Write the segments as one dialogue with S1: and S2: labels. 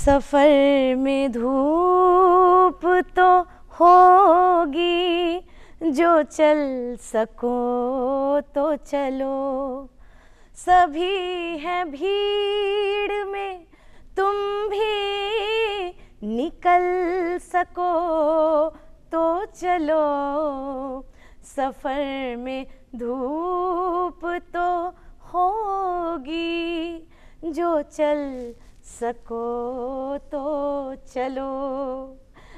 S1: सफर में धूप तो होगी, जो चल सको तो चलो। सभी हैं भीड़ में, तुम भी निकल सको तो चलो। सफर में धूप तो होगी, जो चल सको तो चलो।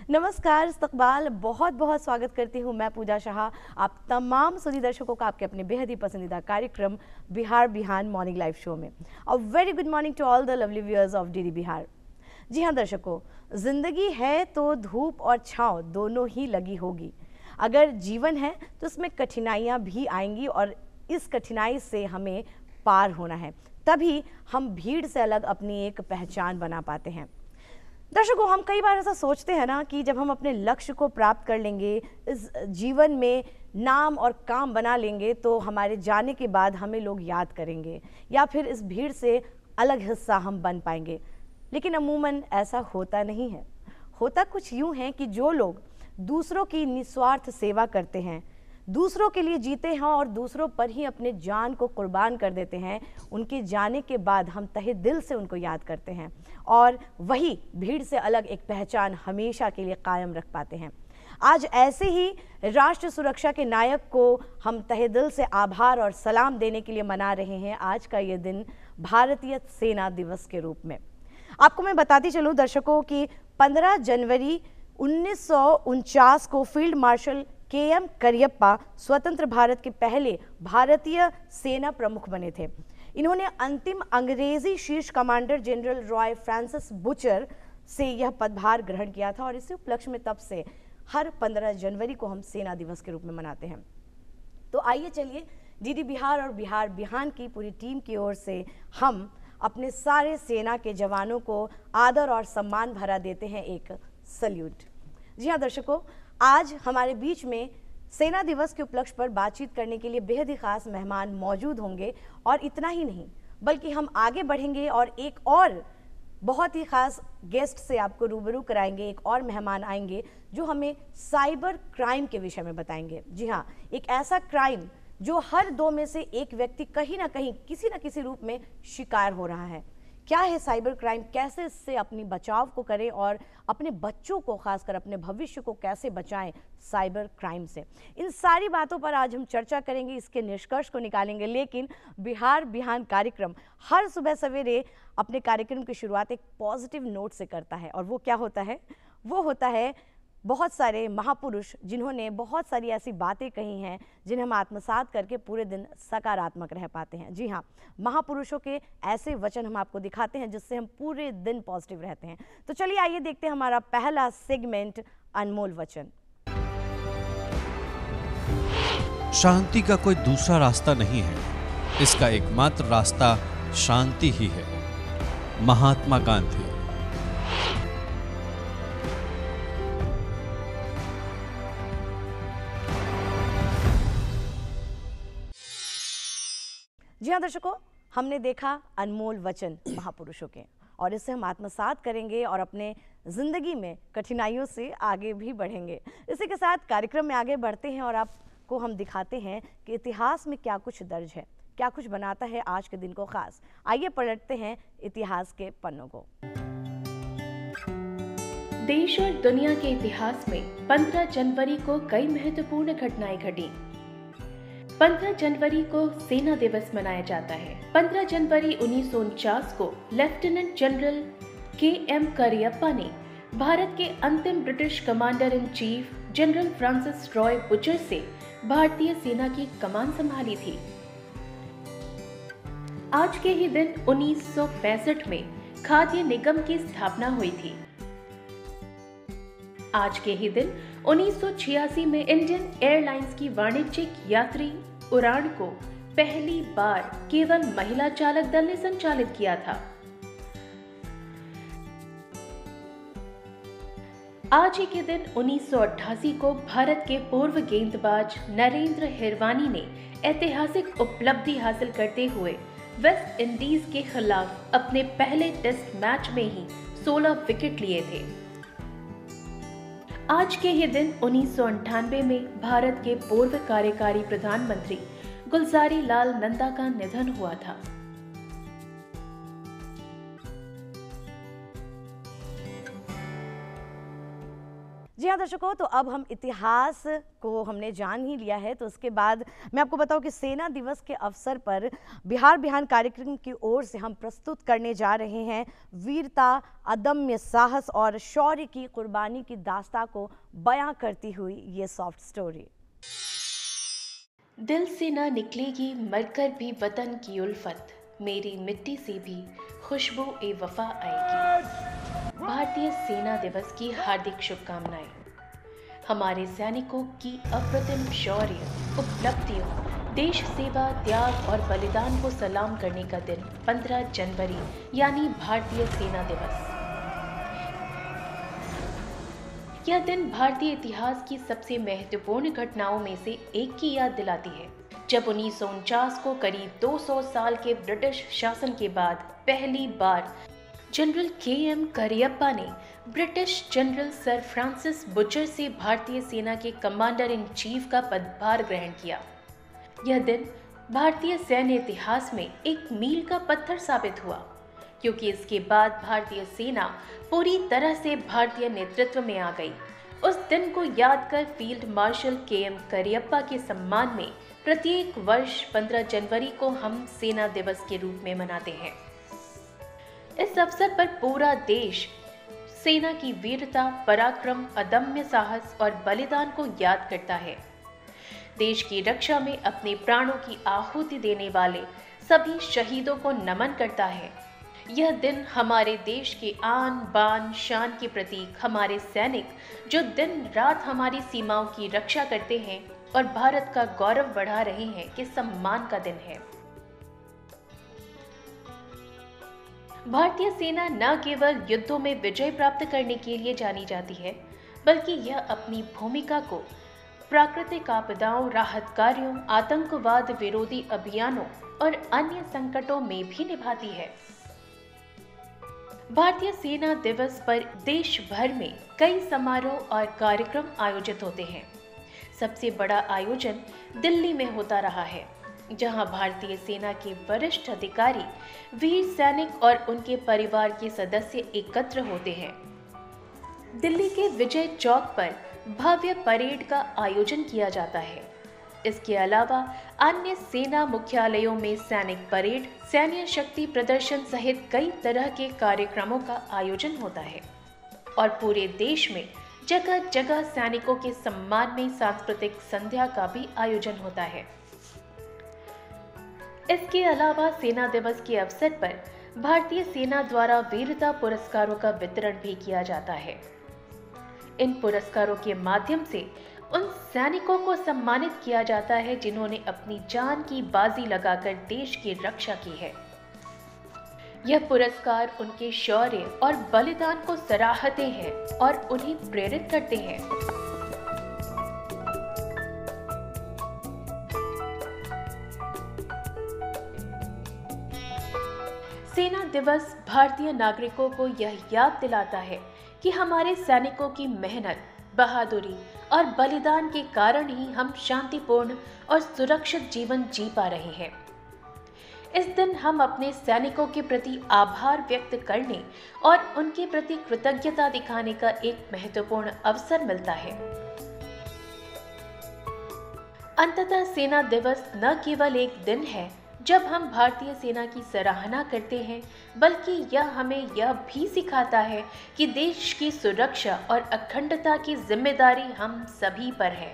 S1: नमस्कार, इस्तकबाल, बहुत बहुत स्वागत करती हूँ मैं पूजा शाह, आप तमाम सुधी दर्शकों का आपके अपने बेहद ही पसंदीदा कार्यक्रम Bihar Bihan morning live show में। A very good morning to all the lovely viewers of DD Bihar. जी हाँ दर्शकों, जिंदगी है तो धूप और छाँव दोनों ही लगी होगी। अगर जीवन है तो उसमें कठिनाइयाँ भी आएंगी और इस कठिनाई से हमें पार होना है, तभी हम भीड़ से अलग अपनी एक पहचान बना पाते हैं। दर्शकों, हम कई बार ऐसा सोचते हैं ना कि जब हम अपने लक्ष्य को प्राप्त कर लेंगे, इस जीवन में नाम और काम बना लेंगे, तो हमारे जाने के बाद हमें लोग याद करेंगे या फिर इस भीड़ से अलग हिस्सा हम बन पाएंगे। लेकिन अमूमन ऐसा होता नहीं है। होता कुछ यूँ है कि जो लोग दूसरों की निस्वार्थ सेवा करते हैं, दूसरों के लिए जीते हैं और दूसरों पर ही अपने जान को कुर्बान कर देते हैं, उनके जाने के बाद हम तहे दिल से उनको याद करते हैं और वही भीड़ से अलग एक पहचान हमेशा के लिए कायम रख पाते हैं। आज ऐसे ही राष्ट्र सुरक्षा के नायक को हम तहे दिल से आभार और सलाम देने के लिए मना रहे हैं आज का ये दिन भारतीय सेना दिवस के रूप में। आपको मैं बताती चलूँ दर्शकों कि 15 जनवरी 1949 को फील्ड मार्शल के.एम. करियप्पा स्वतंत्र भारत के पहले भारतीय सेना प्रमुख बने थे। इन्होंने अंतिम अंग्रेजी शीर्ष commander general Roy Francis Bucher से यह पदभार ग्रहण किया था और इसी उपलक्ष्य में तब से हर 15 जनवरी को हम सेना दिवस के रूप में मनाते हैं। तो आइए चलिए डीडी बिहार और बिहार बिहान की पूरी टीम की ओर से हम अपने सारे सेना के जवानों को आदर और सम्मान भरा देते हैं एक सल्यूट। जी हाँ दर्शकों, आज हमारे बीच में सेना दिवस के उपलक्ष्य पर बातचीत करने के लिए बेहद ही खास मेहमान मौजूद होंगे और इतना ही नहीं बल्कि हम आगे बढ़ेंगे और एक और बहुत ही खास गेस्ट से आपको रूबरू कराएंगे। एक और मेहमान आएंगे जो हमें साइबर क्राइम के विषय में बताएंगे। जी हाँ, एक ऐसा क्राइम जो हर दो में से एक व्यक्ति कहीं ना कहीं किसी न किसी रूप में शिकार हो रहा है। क्या है साइबर क्राइम, कैसे इससे अपनी बचाव को करें और अपने बच्चों को, खासकर अपने भविष्य को कैसे बचाएं साइबर क्राइम से, इन सारी बातों पर आज हम चर्चा करेंगे, इसके निष्कर्ष को निकालेंगे। लेकिन बिहार बिहान कार्यक्रम हर सुबह सवेरे अपने कार्यक्रम की शुरुआत एक पॉजिटिव नोट से करता है और वो क्या होता है? वो होता है बहुत सारे महापुरुष जिन्होंने बहुत सारी ऐसी बातें कही हैं जिन्हें हम आत्मसात करके पूरे दिन सकारात्मक रह पाते हैं। जी हाँ, महापुरुषों के ऐसे वचन हम आपको दिखाते हैं जिससे हम पूरे दिन पॉजिटिव रहते हैं। तो चलिए आइए देखते हैं हमारा पहला सेगमेंट, अनमोल वचन।
S2: शांति का कोई दूसरा रास्ता नहीं है, इसका एकमात्र रास्ता शांति ही है। महात्मा गांधी।
S1: जी हाँ दर्शकों, हमने देखा अनमोल वचन महापुरुषों के और इससे हम आत्मसात करेंगे और अपने जिंदगी में कठिनाइयों से आगे भी बढ़ेंगे। इसी के साथ कार्यक्रम में आगे बढ़ते हैं और आपको हम दिखाते हैं कि इतिहास में क्या कुछ दर्ज है, क्या कुछ बनाता है आज के दिन को खास। आइए पलटते हैं इतिहास के पन्नों को।
S3: देश और दुनिया के इतिहास में 15 जनवरी को कई महत्वपूर्ण घटनाएं घटी। 15 जनवरी को सेना दिवस मनाया जाता है। 15 जनवरी 1949 को लेफ्टिनेंट जनरल के.एम. करियप्पा ने भारत के अंतिम British commander in chief general Francis Roy butcher से भारतीय सेना की कमान संभाली थी। आज के ही दिन 1965 में खाद्य निगम की स्थापना हुई थी। आज के ही दिन 1986 में इंडियन एयरलाइंस की वाणिज्यिक यात्री उड़ान को पहली बार केवल महिला चालक दल ने संचालित किया था। आज ही के दिन 1988 को भारत के पूर्व गेंदबाज नरेंद्र हिरवानी ने ऐतिहासिक उपलब्धि हासिल करते हुए वेस्ट इंडीज के खिलाफ अपने पहले टेस्ट मैच में ही 16 विकेट लिए थे। आज के ही दिन 1998 में भारत के पूर्व कार्यकारी प्रधानमंत्री गुलजारी लाल नंदा का निधन हुआ था।
S1: जी हाँ दर्शकों, तो अब हम इतिहास को हमने जान ही लिया है, तो उसके बाद मैं आपको बताऊं कि सेना दिवस के अवसर पर बिहार बिहान कार्यक्रम की ओर से हम प्रस्तुत करने जा रहे हैं वीरता, अदम्य साहस और शौर्य की कुर्बानी की दास्तां को बयां करती हुई ये सॉफ्ट स्टोरी।
S3: दिल से ना निकलेगी मरकर भी वतन की उल्फत, मेरी मिट्टी से भी खुशबू ए वफा आएगी। भारतीय सेना दिवस की हार्दिक शुभकामनाएं। हमारे सैनिकों की अप्रतिम शौर्य, उपलब्धियों, देश सेवा, त्याग और बलिदान को सलाम करने का दिन 15 जनवरी यानी भारतीय सेना दिवस। यह दिन भारतीय इतिहास की सबसे महत्वपूर्ण घटनाओं में से एक की याद दिलाती है, जब 1949 को करीब 200 साल के ब्रिटिश शासन के बाद पहली बार जनरल के.एम. करियप्पा ने British general sir Francis Bucher से भारतीय सेना के कमांडर इन चीफ का पदभार ग्रहण किया। यह दिन भारतीय सैन्य इतिहास में एक मील का पत्थर साबित हुआ, क्योंकि इसके बाद भारतीय सेना पूरी तरह से भारतीय नेतृत्व में आ गई। उस दिन को याद कर फील्ड मार्शल के.एम. करियप्पा के सम्मान में प्रत्येक वर्ष 15 जनवरी को हम सेना दिवस के रूप में मनाते हैं। इस अवसर पर पूरा देश सेना की वीरता, पराक्रम, अदम्य साहस और बलिदान को याद करता है। देश की रक्षा में अपने प्राणों की आहुति देने वाले सभी शहीदों को नमन करता है। यह दिन हमारे देश के आन बान शान के प्रतीक, हमारे सैनिक जो दिन रात हमारी सीमाओं की रक्षा करते हैं और भारत का गौरव बढ़ा रहे हैं, के सम्मान का दिन है। भारतीय सेना न केवल युद्धों में विजय प्राप्त करने के लिए जानी जाती है, बल्कि यह अपनी भूमिका को प्राकृतिक आपदाओं, राहत कार्यों, आतंकवाद विरोधी अभियानों और अन्य संकटों में भी निभाती है। भारतीय सेना दिवस पर देश भर में कई समारोह और कार्यक्रम आयोजित होते हैं। सबसे बड़ा आयोजन दिल्ली में होता रहा है, जहां भारतीय सेना के वरिष्ठ अधिकारी, वीर सैनिक और उनके परिवार के सदस्य एकत्र होते हैं। दिल्ली के विजय चौक पर भव्य परेड का आयोजन किया जाता है। इसके अलावा अन्य सेना मुख्यालयों में सैनिक परेड, सैन्य शक्ति प्रदर्शन सहित कई तरह के कार्यक्रमों का आयोजन होता है और पूरे देश में जगह जगह सैनिकों के सम्मान में सांस्कृतिक संध्या का भी आयोजन होता है। इसके अलावा सेना दिवस के अवसर पर भारतीय सेना द्वारा वीरता पुरस्कारों का वितरण भी किया जाता है। इन पुरस्कारों के माध्यम से उन सैनिकों को सम्मानित किया जाता है जिन्होंने अपनी जान की बाजी लगाकर देश की रक्षा की है। यह पुरस्कार उनके शौर्य और बलिदान को सराहते हैं और उन्हें प्रेरित करते हैं। सेना दिवस भारतीय नागरिकों को यह याद दिलाता है कि हमारे सैनिकों की मेहनत, बहादुरी और बलिदान के कारण ही हम शांतिपूर्ण और सुरक्षित जीवन जी पा रहे हैं। इस दिन हम अपने सैनिकों के प्रति आभार व्यक्त करने और उनके प्रति कृतज्ञता दिखाने का एक महत्वपूर्ण अवसर मिलता है। अंततः सेना दिवस न केवल एक दिन है जब हम भारतीय सेना की सराहना करते हैं, बल्कि यह हमें यह भी सिखाता है कि देश की सुरक्षा और अखंडता की जिम्मेदारी हम सभी पर है।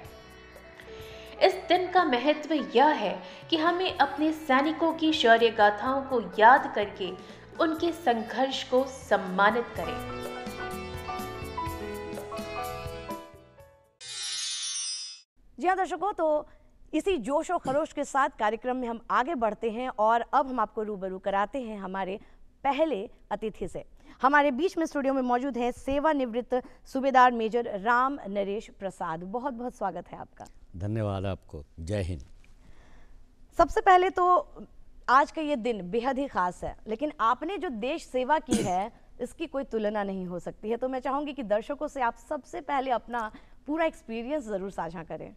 S3: इस दिन का महत्व यह है कि हमें अपने सैनिकों की शौर्य गाथाओं को याद करके उनके संघर्ष को सम्मानित करें।
S1: जी हाँ दर्शकों, तो इसी जोश और खरोश के साथ कार्यक्रम में हम आगे बढ़ते हैं और अब हम आपको रूबरू कराते हैं हमारे पहले अतिथि से। हमारे बीच में स्टूडियो में मौजूद हैं सेवानिवृत्त सूबेदार मेजर राम नरेश प्रसाद। बहुत बहुत स्वागत है आपका।
S4: धन्यवाद आपको। जय हिंद।
S1: सबसे पहले तो आज का ये दिन बेहद ही खास है, लेकिन आपने जो देश सेवा की है इसकी कोई तुलना नहीं हो सकती है। तो मैं चाहूँगी कि दर्शकों से आप सबसे पहले अपना पूरा एक्सपीरियंस ज़रूर साझा करें।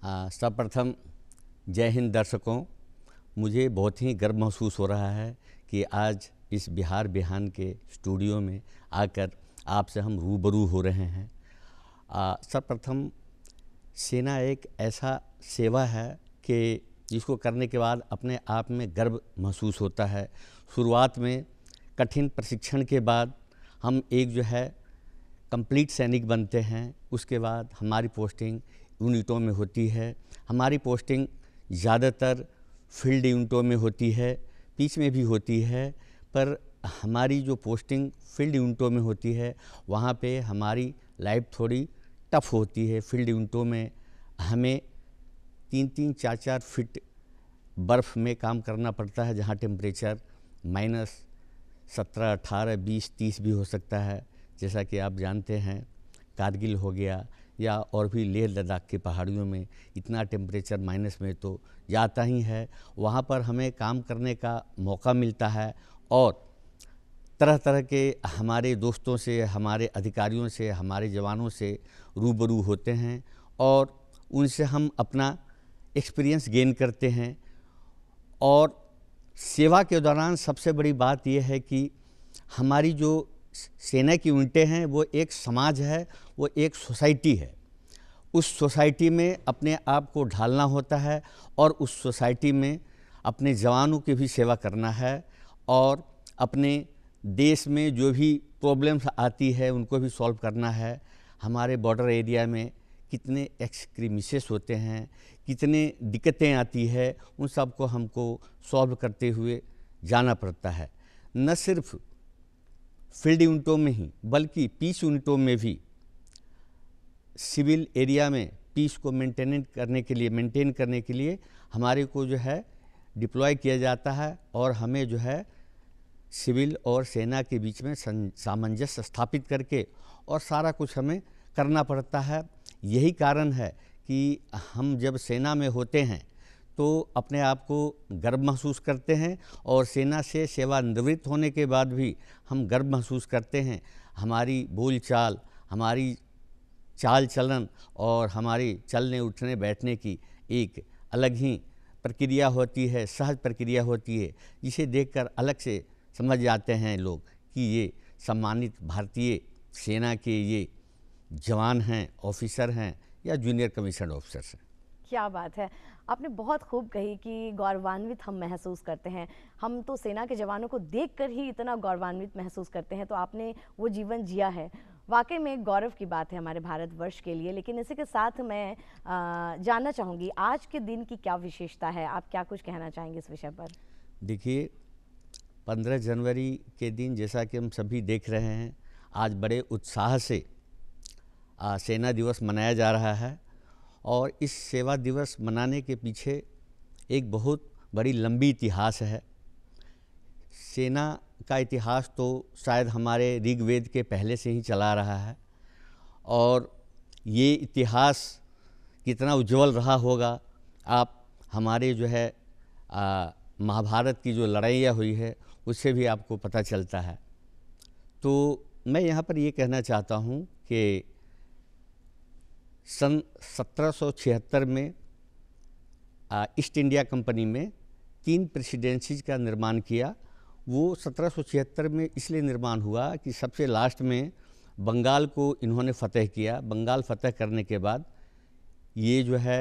S4: सर्वप्रथम जय हिंद दर्शकों, मुझे बहुत ही गर्व महसूस हो रहा है कि आज इस बिहार बिहान के स्टूडियो में आकर आपसे हम रूबरू हो रहे हैं। सर्वप्रथम सेना एक ऐसा सेवा है कि जिसको करने के बाद अपने आप में गर्व महसूस होता है। शुरुआत में कठिन प्रशिक्षण के बाद हम एक जो है कंप्लीट सैनिक बनते हैं। उसके बाद हमारी पोस्टिंग यूनिटों में होती है। हमारी पोस्टिंग ज़्यादातर फील्ड यूनिटों में होती है, बीच में भी होती है, पर हमारी जो पोस्टिंग फील्ड यूनिटों में होती है वहाँ पे हमारी लाइफ थोड़ी टफ होती है। फील्ड यूनिटों में हमें 3-3, 4-4 फीट बर्फ़ में काम करना पड़ता है, जहाँ टेम्परेचर -17, 18, 20, 30 भी हो सकता है। जैसा कि आप जानते हैं कारगिल हो गया या और भी लेह लद्दाख की पहाड़ियों में इतना टेम्परेचर माइनस में तो जाता ही है। वहाँ पर हमें काम करने का मौका मिलता है और तरह तरह के हमारे दोस्तों से, हमारे अधिकारियों से, हमारे जवानों से रूबरू होते हैं और उनसे हम अपना एक्सपीरियंस गेन करते हैं। और सेवा के दौरान सबसे बड़ी बात यह है कि हमारी जो सेना की यूनिटें हैं वो एक समाज है, वो एक सोसाइटी है। उस सोसाइटी में अपने आप को ढालना होता है और उस सोसाइटी में अपने जवानों की भी सेवा करना है और अपने देश में जो भी प्रॉब्लम्स आती है उनको भी सॉल्व करना है। हमारे बॉर्डर एरिया में कितने एक्सक्रीमिसेस होते हैं, कितने दिक्कतें आती है, उन सब को हमको सॉल्व करते हुए जाना पड़ता है। न सिर्फ फील्ड यूनिटों में ही बल्कि पीस यूनिटों में भी सिविल एरिया में पीस को मेंटेन करने के लिए हमारे को जो है डिप्लॉय किया जाता है और हमें जो है सिविल और सेना के बीच में सामंजस्य स्थापित करके और सारा कुछ हमें करना पड़ता है। यही कारण है कि हम जब सेना में होते हैं तो अपने आप को गर्व महसूस करते हैं और सेना से सेवानिवृत्त होने के बाद भी हम गर्व महसूस करते हैं। हमारी बोलचाल, हमारी चाल चलन और हमारी चलने उठने बैठने की एक अलग ही प्रक्रिया होती है, सहज प्रक्रिया होती है, जिसे देखकर अलग से समझ जाते हैं लोग कि ये सम्मानित भारतीय सेना के ये जवान हैं, ऑफिसर हैं या जूनियर कमीशन ऑफिसर्स हैं।
S1: क्या बात है, आपने बहुत खूब कही कि गौरवान्वित हम महसूस करते हैं। हम तो सेना के जवानों को देखकर ही इतना गौरवान्वित महसूस करते हैं, तो आपने वो जीवन जिया है। वाकई में गौरव की बात है हमारे भारतवर्ष के लिए। लेकिन इसी के साथ मैं जानना चाहूँगी आज के दिन की क्या विशेषता है, आप क्या कुछ कहना चाहेंगे इस विषय पर?
S4: देखिए, 15 जनवरी के दिन जैसा कि हम सभी देख रहे हैं, आज बड़े उत्साह से सेना दिवस मनाया जा रहा है और इस सेवा दिवस मनाने के पीछे एक बहुत बड़ी लंबी इतिहास है। सेना का इतिहास तो शायद हमारे ऋग्वेद के पहले से ही चला रहा है और ये इतिहास कितना उज्जवल रहा होगा, आप हमारे जो है महाभारत की जो लड़ाइयाँ हुई है उससे भी आपको पता चलता है। तो मैं यहाँ पर ये कहना चाहता हूँ कि सन 1776 में ईस्ट इंडिया कंपनी में 3 प्रेसिडेंसीज का निर्माण किया। वो 1776 में इसलिए निर्माण हुआ कि सबसे लास्ट में बंगाल को इन्होंने फ़तह किया। बंगाल फ़तह करने के बाद ये जो है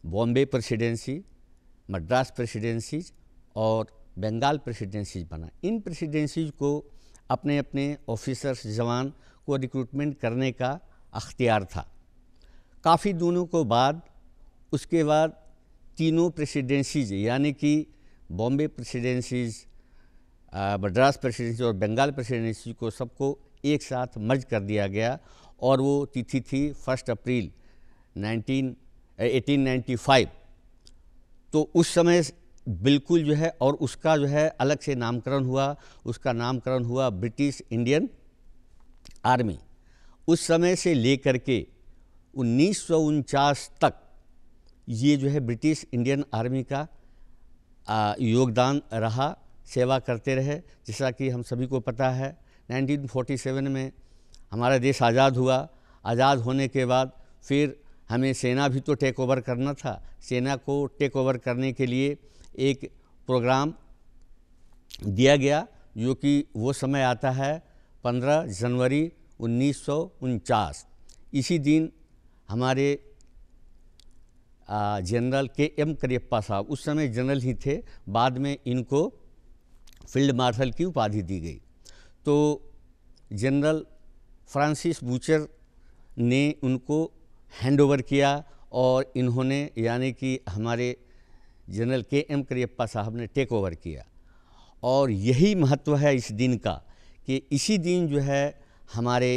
S4: बॉम्बे प्रेसिडेंसी, मद्रास प्रेसिडेंसीज और बंगाल प्रेसिडेंसीज बना। इन प्रेसिडेंसीज को अपने अपने ऑफिसर्स, जवान को रिक्रूटमेंट करने का अख्तियार था। काफ़ी दिनों को बाद उसके बाद तीनों प्रेसिडेंसीज यानी कि बॉम्बे प्रेसिडेंसीज, मद्रास प्रेसिडेंसी और बंगाल प्रेसिडेंसी को सबको एक साथ मर्ज कर दिया गया और वो तिथि थी 1 अप्रैल 1895। तो उस समय बिल्कुल जो है और उसका जो है अलग से नामकरण हुआ, उसका नामकरण हुआ ब्रिटिश इंडियन आर्मी। उस समय से लेकर के 1949 तक ये जो है ब्रिटिश इंडियन आर्मी का योगदान रहा सेवा करते रहे। जैसा कि हम सभी को पता है 1947 में हमारा देश आज़ाद हुआ। आज़ाद होने के बाद फिर हमें सेना भी तो टेक ओवर करना था। सेना को टेक ओवर करने के लिए एक प्रोग्राम दिया गया, जो कि वो समय आता है 15 जनवरी 1949। इसी दिन हमारे जनरल के.एम. करियप्पा साहब, उस समय जनरल ही थे, बाद में इनको फील्ड मार्शल की उपाधि दी गई। तो जनरल फ्रांसिस बूचर ने उनको हैंडओवर किया और इन्होंने यानी कि हमारे जनरल के.एम. करियप्पा साहब ने टेक ओवर किया। और यही महत्व है इस दिन का कि इसी दिन जो है हमारे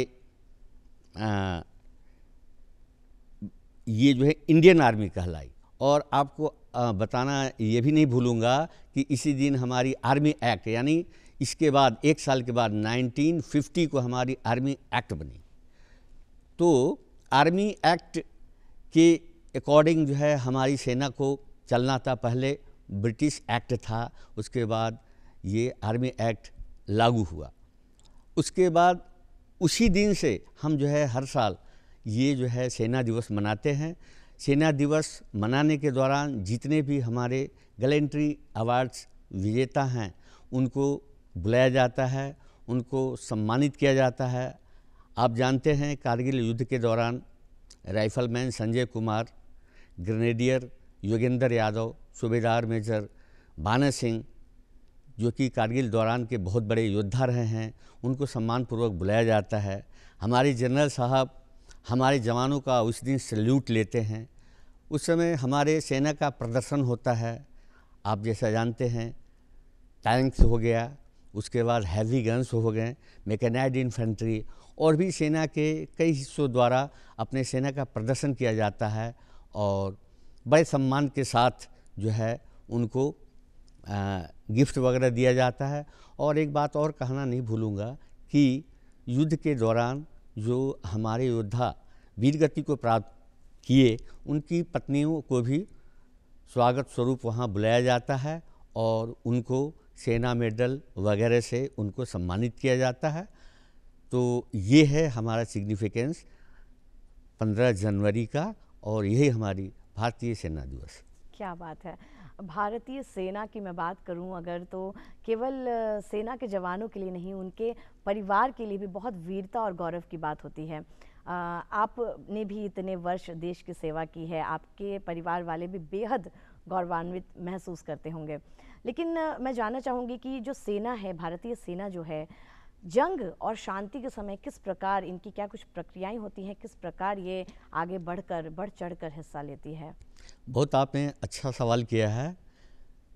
S4: ये जो है इंडियन आर्मी कहलाई। और आपको बताना ये भी नहीं भूलूंगा कि इसी दिन हमारी आर्मी एक्ट, यानी इसके बाद 1 साल के बाद 1950 को हमारी आर्मी एक्ट बनी। तो आर्मी एक्ट के अकॉर्डिंग जो है हमारी सेना को चलना था। पहले ब्रिटिश एक्ट था, उसके बाद ये आर्मी एक्ट लागू हुआ। उसके बाद उसी दिन से हम जो है हर साल ये जो है सेना दिवस मनाते हैं। सेना दिवस मनाने के दौरान जितने भी हमारे गैलेंट्री अवार्ड्स विजेता हैं उनको बुलाया जाता है, उनको सम्मानित किया जाता है। आप जानते हैं कारगिल युद्ध के दौरान राइफलमैन संजय कुमार, ग्रेनेडियर योगेंद्र यादव, सूबेदार मेजर बाना सिंह, जो कि कारगिल दौरान के बहुत बड़े योद्धा रहे हैं, उनको सम्मानपूर्वक बुलाया जाता है। हमारे जनरल साहब हमारे जवानों का उस दिन सैल्यूट लेते हैं। उस समय हमारे सेना का प्रदर्शन होता है। आप जैसा जानते हैं टैंक्स हो गया, उसके बाद हैवी गन्स हो गए, मैकेनाइज्ड इन्फेंट्री और भी सेना के कई हिस्सों द्वारा अपने सेना का प्रदर्शन किया जाता है और बड़े सम्मान के साथ जो है उनको गिफ्ट वगैरह दिया जाता है। और एक बात और कहना नहीं भूलूंगा कि युद्ध के दौरान जो हमारे योद्धा वीरगति को प्राप्त किए, उनकी पत्नियों को भी स्वागत स्वरूप वहाँ बुलाया जाता है और उनको सेना मेडल वगैरह से उनको सम्मानित किया जाता है। तो ये है हमारा सिग्निफिकेंस 15 जनवरी का और यही हमारी भारतीय सेना दिवस।
S1: क्या बात है। भारतीय सेना की मैं बात करूं अगर, तो केवल सेना के जवानों के लिए नहीं, उनके परिवार के लिए भी बहुत वीरता और गौरव की बात होती है। आपने भी इतने वर्ष देश की सेवा की है, आपके परिवार वाले भी बेहद गौरवान्वित महसूस करते होंगे। लेकिन मैं जानना चाहूँगी कि जो सेना है, भारतीय सेना जो है, जंग और शांति के समय किस प्रकार इनकी क्या कुछ प्रक्रियाएं होती हैं, किस प्रकार ये आगे बढ़ चढ़कर हिस्सा लेती है?
S4: बहुत आपने अच्छा सवाल किया है।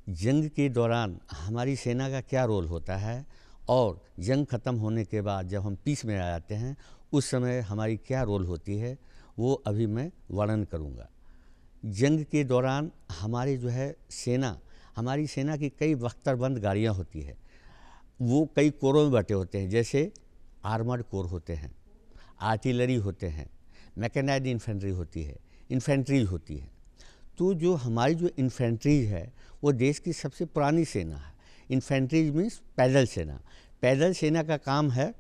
S4: जंग के दौरान हमारी सेना का क्या रोल होता है और जंग ख़त्म होने के बाद जब हम पीस में आ जाते हैं उस समय हमारी क्या रोल होती है, वो अभी मैं वर्णन करूँगा। जंग के दौरान हमारी जो है सेना, हमारी सेना की कई बख्तरबंद गाड़ियाँ होती है। वो कई कोरों में बटे होते हैं, जैसे आर्मर्ड कोर होते हैं, आर्टिलरी होते हैं, मैकेनाइज्ड इन्फेंट्री होती है, इन्फेंट्रीज होती है। तो जो हमारी जो इन्फेंट्रीज है वो देश की सबसे पुरानी सेना है। इन्फेंट्रीज मीन्स पैदल सेना। पैदल सेना का काम है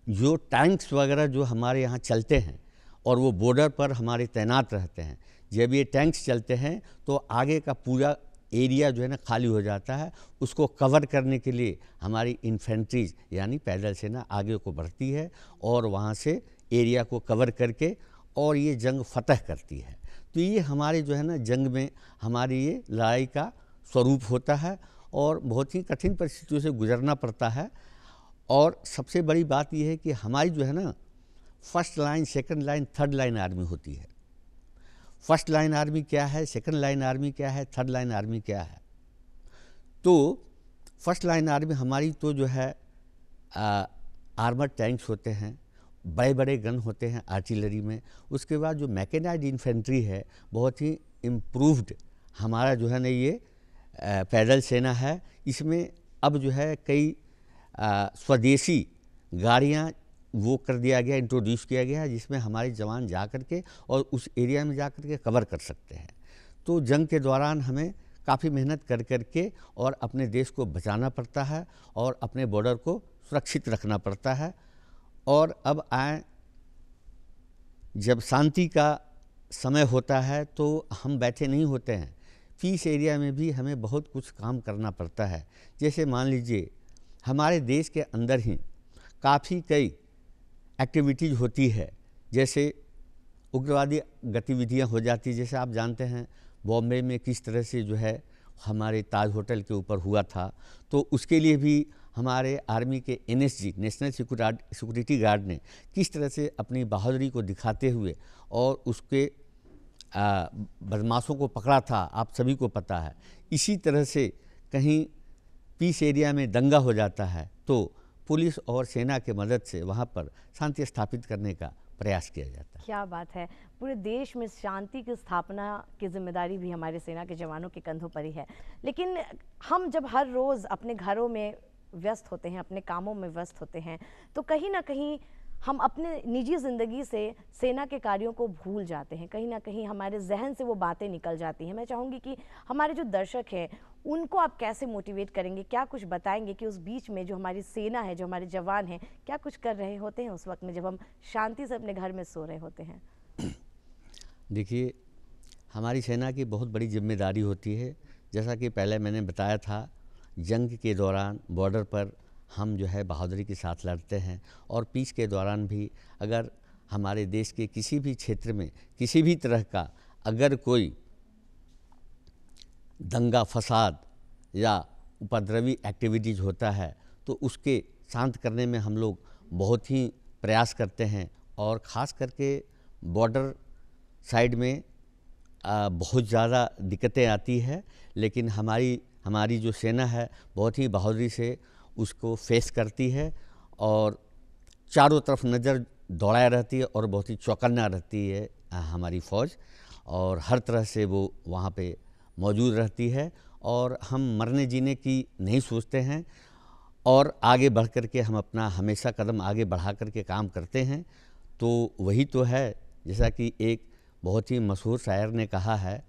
S4: जो टैंक्स वगैरह जो हमारे यहाँ चलते हैं और वो बॉर्डर पर हमारे तैनात रहते हैं, जब ये टैंक्स चलते हैं तो आगे का पूरा एरिया जो है ना खाली हो जाता है। उसको कवर करने के लिए हमारी इन्फेंट्रीज यानी पैदल सेना आगे को बढ़ती है और वहाँ से एरिया को कवर करके और ये जंग फतह करती है। तो ये हमारे जो है ना जंग में हमारी ये लड़ाई का स्वरूप होता है और बहुत ही कठिन परिस्थितियों से गुजरना पड़ता है। और सबसे बड़ी बात यह है कि हमारी जो है ना first line, second line, third line army होती है। फर्स्ट लाइन आर्मी क्या है, सेकंड लाइन आर्मी क्या है, थर्ड लाइन आर्मी क्या है? तो फर्स्ट लाइन आर्मी हमारी तो जो है आर्मर्ड टैंक्स होते हैं, बड़े बड़े गन होते हैं आर्टिलरी में। उसके बाद जो मैकेनाइज्ड इन्फेंट्री है बहुत ही इम्प्रूव्ड हमारा जो है ना ये पैदल सेना है। इसमें अब जो है कई स्वदेशी गाड़ियाँ वो कर दिया गया, इंट्रोड्यूस किया गया है, जिसमें हमारे जवान जा कर के और उस एरिया में जा कर के कवर कर सकते हैं। तो जंग के दौरान हमें काफ़ी मेहनत कर करके और अपने देश को बचाना पड़ता है और अपने बॉर्डर को सुरक्षित रखना पड़ता है। और अब आए जब शांति का समय होता है तो हम बैठे नहीं होते हैं, पीस एरिया में भी हमें बहुत कुछ काम करना पड़ता है। जैसे मान लीजिए हमारे देश के अंदर ही काफ़ी कई एक्टिविटीज़ होती है, जैसे उग्रवादी गतिविधियां हो जाती, जैसे आप जानते हैं बॉम्बे में किस तरह से जो है हमारे ताज होटल के ऊपर हुआ था, तो उसके लिए भी हमारे आर्मी के NSG नेशनल सिक्योरिटी गार्ड ने किस तरह से अपनी बहादुरी को दिखाते हुए और उसके बदमाशों को पकड़ा था, आप सभी को पता है। इसी तरह से कहीं पीस एरिया में दंगा हो जाता है तो पुलिस और सेना के मदद से वहाँ पर शांति स्थापित करने का प्रयास किया जाता है।
S1: क्या बात है, पूरे देश में शांति की स्थापना की जिम्मेदारी भी हमारे सेना के जवानों के कंधों पर ही है। लेकिन हम जब हर रोज़ अपने घरों में व्यस्त होते हैं, अपने कामों में व्यस्त होते हैं, तो कहीं ना कहीं हम अपने निजी ज़िंदगी से सेना के कार्यों को भूल जाते हैं। कहीं ना कहीं हमारे जहन से वो बातें निकल जाती हैं। मैं चाहूँगी कि हमारे जो दर्शक हैं उनको आप कैसे मोटिवेट करेंगे, क्या कुछ बताएंगे कि उस बीच में जो हमारी सेना है, जो हमारे जवान हैं, क्या कुछ कर रहे होते हैं उस वक्त में जब हम शांति से अपने घर में सो रहे होते हैं?
S4: देखिए, हमारी सेना की बहुत बड़ी जिम्मेदारी होती है। जैसा कि पहले मैंने बताया था, जंग के दौरान बॉर्डर पर हम जो है बहादुरी के साथ लड़ते हैं और पीस के दौरान भी अगर हमारे देश के किसी भी क्षेत्र में किसी भी तरह का अगर कोई दंगा फसाद या उपद्रवी एक्टिविटीज़ होता है तो उसके शांत करने में हम लोग बहुत ही प्रयास करते हैं। और ख़ास करके बॉर्डर साइड में बहुत ज़्यादा दिक्कतें आती है, लेकिन हमारी जो सेना है बहुत ही बहादुरी से उसको फेस करती है और चारों तरफ नज़र दौड़ाए रहती है और बहुत ही चौकन्ना रहती है हमारी फ़ौज, और हर तरह से वो वहाँ पे मौजूद रहती है। और हम मरने जीने की नहीं सोचते हैं और आगे बढ़ कर के हम अपना हमेशा कदम आगे बढ़ा कर के काम करते हैं। तो वही तो है, जैसा कि एक बहुत ही मशहूर शायर ने कहा है,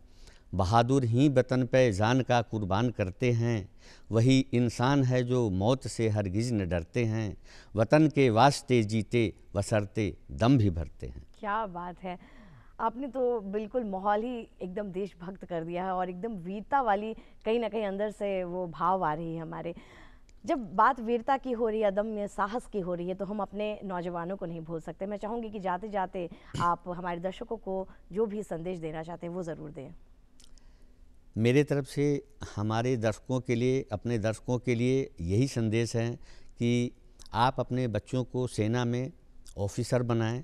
S4: बहादुर ही वतन पे जान का कुर्बान करते हैं, वही इंसान है जो मौत से हरगिज़ न डरते हैं, वतन के वास्ते जीते बसरते दम भी भरते हैं।
S1: क्या बात है, आपने तो बिल्कुल माहौल ही एकदम देशभक्त कर दिया है और एकदम वीरता वाली कहीं ना कहीं अंदर से वो भाव आ रही है हमारे। जब बात वीरता की हो रही है, अदम्य साहस की हो रही है, तो हम अपने नौजवानों को नहीं भूल सकते। मैं चाहूँगी कि जाते जाते आप हमारे दर्शकों को जो भी संदेश देना चाहते हैं वो ज़रूर दें।
S4: मेरे तरफ से हमारे दर्शकों के लिए, अपने दर्शकों के लिए यही संदेश है कि आप अपने बच्चों को सेना में ऑफिसर बनाएं,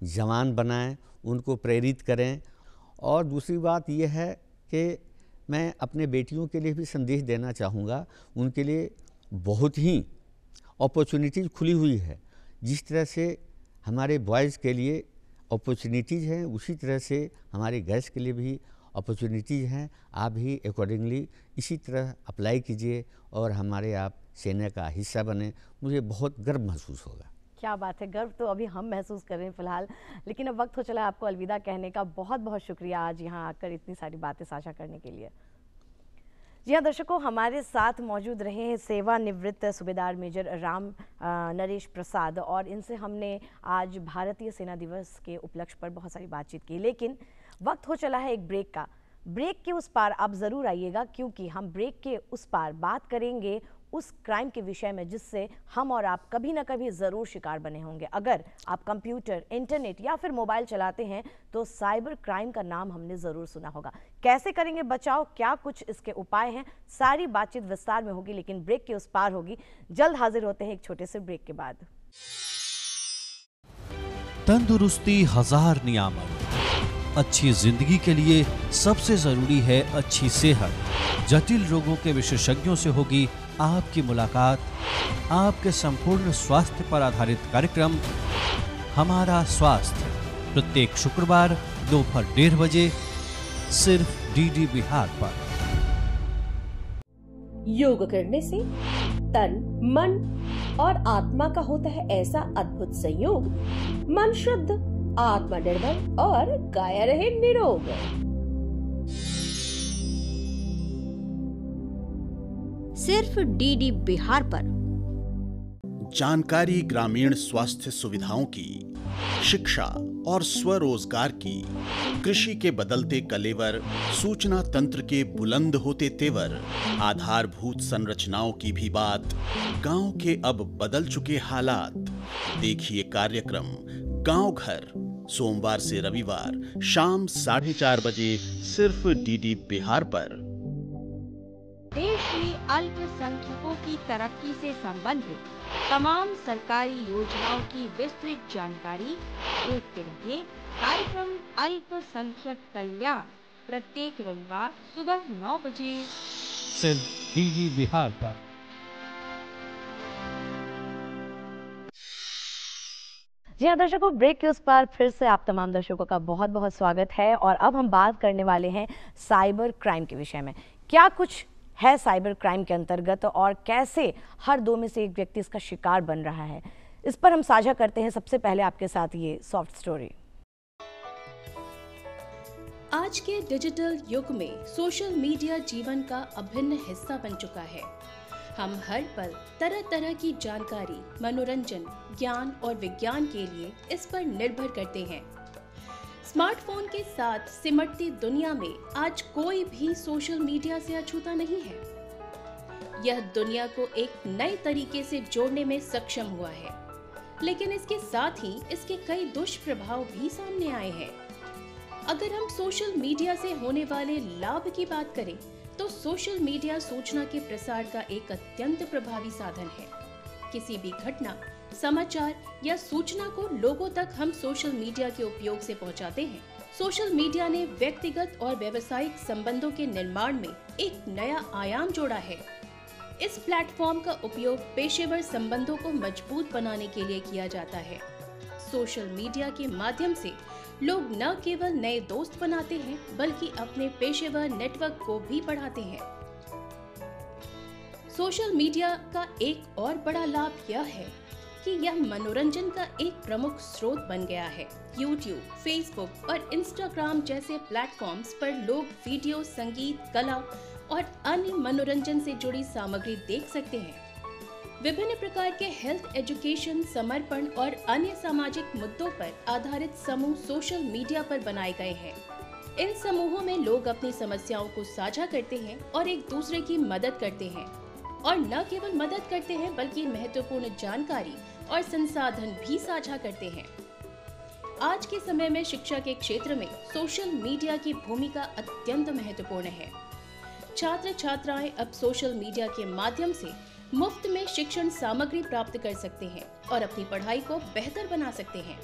S4: जवान बनाएं, उनको प्रेरित करें। और दूसरी बात यह है कि मैं अपने बेटियों के लिए भी संदेश देना चाहूँगा, उनके लिए बहुत ही अपॉर्चुनिटीज़ खुली हुई है। जिस तरह से हमारे बॉयज़ के लिए अपॉर्चुनिटीज़ हैं, उसी तरह से हमारे गर्ल्स के लिए भी अपॉर्चुनिटीज़ हैं। आप भी अकॉर्डिंगली इसी तरह अप्लाई कीजिए और हमारे आप सेना का हिस्सा बने। मुझे बहुत गर्व महसूस होगा।
S1: क्या बात है, गर्व तो अभी हम महसूस कर रहे हैं फ़िलहाल, लेकिन अब वक्त हो चला है आपको अलविदा कहने का। बहुत बहुत शुक्रिया आज यहाँ आकर इतनी सारी बातें साझा करने के लिए। जी हाँ दर्शकों, हमारे साथ मौजूद रहे हैं सेवानिवृत्त सूबेदार मेजर राम नरेश प्रसाद, और इनसे हमने आज भारतीय सेना दिवस के उपलक्ष्य पर बहुत सारी बातचीत की। लेकिन वक्त हो चला है एक ब्रेक का। ब्रेक के उस पार आप ज़रूर आइएगा, क्योंकि हम ब्रेक के उस पार बात करेंगे उस क्राइम के विषय में जिससे हम और आप कभी ना कभी ज़रूर शिकार बने होंगे। अगर आप कंप्यूटर, इंटरनेट या फिर मोबाइल चलाते हैं तो साइबर क्राइम का नाम हमने ज़रूर सुना होगा। कैसे करेंगे बचाव, क्या कुछ इसके उपाय हैं, सारी बातचीत विस्तार में होगी, लेकिन ब्रेक के उस पार होगी। जल्द हाजिर होते हैं एक छोटे से ब्रेक के बाद।
S2: तंदुरुस्ती हजार नियामत, अच्छी जिंदगी के लिए सबसे जरूरी है अच्छी सेहत। जटिल रोगों के विशेषज्ञों से होगी आपकी मुलाकात। आपके संपूर्ण स्वास्थ्य पर आधारित कार्यक्रम हमारा स्वास्थ्य, प्रत्येक शुक्रवार दोपहर 1:30 बजे सिर्फ डीडी बिहार पर।
S5: योग करने से तन, मन और आत्मा का होता है ऐसा अद्भुत संयोग, मन शुद्ध, आत्मा निर्मल और काया रहे निरोग।
S6: सिर्फ डीडी बिहार पर।
S7: जानकारी ग्रामीण स्वास्थ्य सुविधाओं की, शिक्षा और स्वरोजगार की, कृषि के बदलते कलेवर, सूचना तंत्र के बुलंद होते तेवर, आधारभूत संरचनाओं की भी बात, गांव के अब बदल चुके हालात। देखिए कार्यक्रम गांव घर, सोमवार से रविवार शाम 4:30 बजे सिर्फ डीडी बिहार पर।
S8: देश में अल्पसंख्यकों की तरक्की से संबंधित तमाम सरकारी योजनाओं की विस्तृत जानकारी देखते रहिए कार्यक्रम अल्पसंख्यक कल्याण प्रत्येक रविवार सुबह 9 बजे
S2: सिर्फ डीडी बिहार पर।
S1: जी हाँ दर्शकों, ब्रेक के उस पार फिर से आप तमाम दर्शकों का बहुत बहुत स्वागत है। और अब हम बात करने वाले हैं साइबर क्राइम के विषय में। क्या कुछ है साइबर क्राइम के अंतर्गत और कैसे हर 2 में से एक व्यक्ति इसका शिकार बन रहा है, इस पर हम साझा करते हैं सबसे पहले आपके साथ ये सॉफ्ट स्टोरी।
S3: आज के डिजिटल युग में सोशल मीडिया जीवन का अभिन्न हिस्सा बन चुका है। हम हर पल तरह तरह की जानकारी, मनोरंजन, ज्ञान और विज्ञान के लिए इस पर निर्भर करते हैं। स्मार्टफोन के साथ सिमटती दुनिया में आज कोई भी सोशल मीडिया से अछूता नहीं है। यह दुनिया को एक नए तरीके से जोड़ने में सक्षम हुआ है, लेकिन इसके साथ ही इसके कई दुष्प्रभाव भी सामने आए हैं। अगर हम सोशल मीडिया से होने वाले लाभ की बात करें तो सोशल मीडिया सूचना के प्रसार का एक अत्यंत प्रभावी साधन है। किसी भी घटना, समाचार या सूचना को लोगों तक हम सोशल मीडिया के उपयोग से पहुंचाते हैं। सोशल मीडिया ने व्यक्तिगत और व्यावसायिक संबंधों के निर्माण में एक नया आयाम जोड़ा है। इस प्लेटफॉर्म का उपयोग पेशेवर संबंधों को मजबूत बनाने के लिए किया जाता है। सोशल मीडिया के माध्यम से लोग न केवल नए दोस्त बनाते हैं बल्कि अपने पेशेवर नेटवर्क को भी बढ़ाते हैं। सोशल मीडिया का एक और बड़ा लाभ यह है कि यह मनोरंजन का एक प्रमुख स्रोत बन गया है। YouTube, Facebook और Instagram जैसे प्लेटफॉर्म्स पर लोग वीडियो, संगीत, कला और अन्य मनोरंजन से जुड़ी सामग्री देख सकते हैं। विभिन्न प्रकार के हेल्थ, एजुकेशन, समर्पण और अन्य सामाजिक मुद्दों पर आधारित समूह सोशल मीडिया पर बनाए गए हैं। इन समूहों में लोग अपनी समस्याओं को साझा करते हैं और एक दूसरे की मदद करते हैं, और न केवल मदद करते हैं बल्कि महत्वपूर्ण जानकारी और संसाधन भी साझा करते हैं। आज के समय में शिक्षा के क्षेत्र में सोशल मीडिया की भूमिका अत्यंत महत्वपूर्ण है। छात्र छात्राएं अब सोशल मीडिया के माध्यम से मुफ्त में शिक्षण सामग्री प्राप्त कर सकते हैं और अपनी पढ़ाई को बेहतर बना सकते हैं।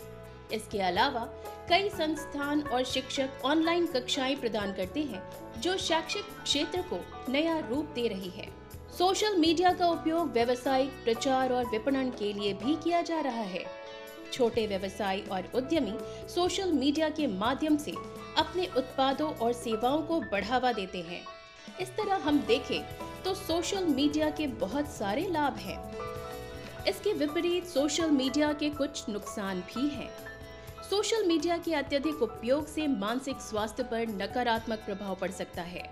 S3: इसके अलावा कई संस्थान और शिक्षक ऑनलाइन कक्षाएं प्रदान करते हैं जो शैक्षिक क्षेत्र को नया रूप दे रही है। सोशल मीडिया का उपयोग व्यवसायिक प्रचार और विपणन के लिए भी किया जा रहा है। छोटे व्यवसाय और उद्यमी सोशल मीडिया के माध्यम से अपने उत्पादों और सेवाओं को बढ़ावा देते हैं। इस तरह हम देखें तो सोशल मीडिया के बहुत सारे लाभ हैं। इसके विपरीत सोशल मीडिया के कुछ नुकसान भी हैं। सोशल मीडिया के अत्यधिक उपयोग से मानसिक स्वास्थ्य पर नकारात्मक प्रभाव पड़ सकता है।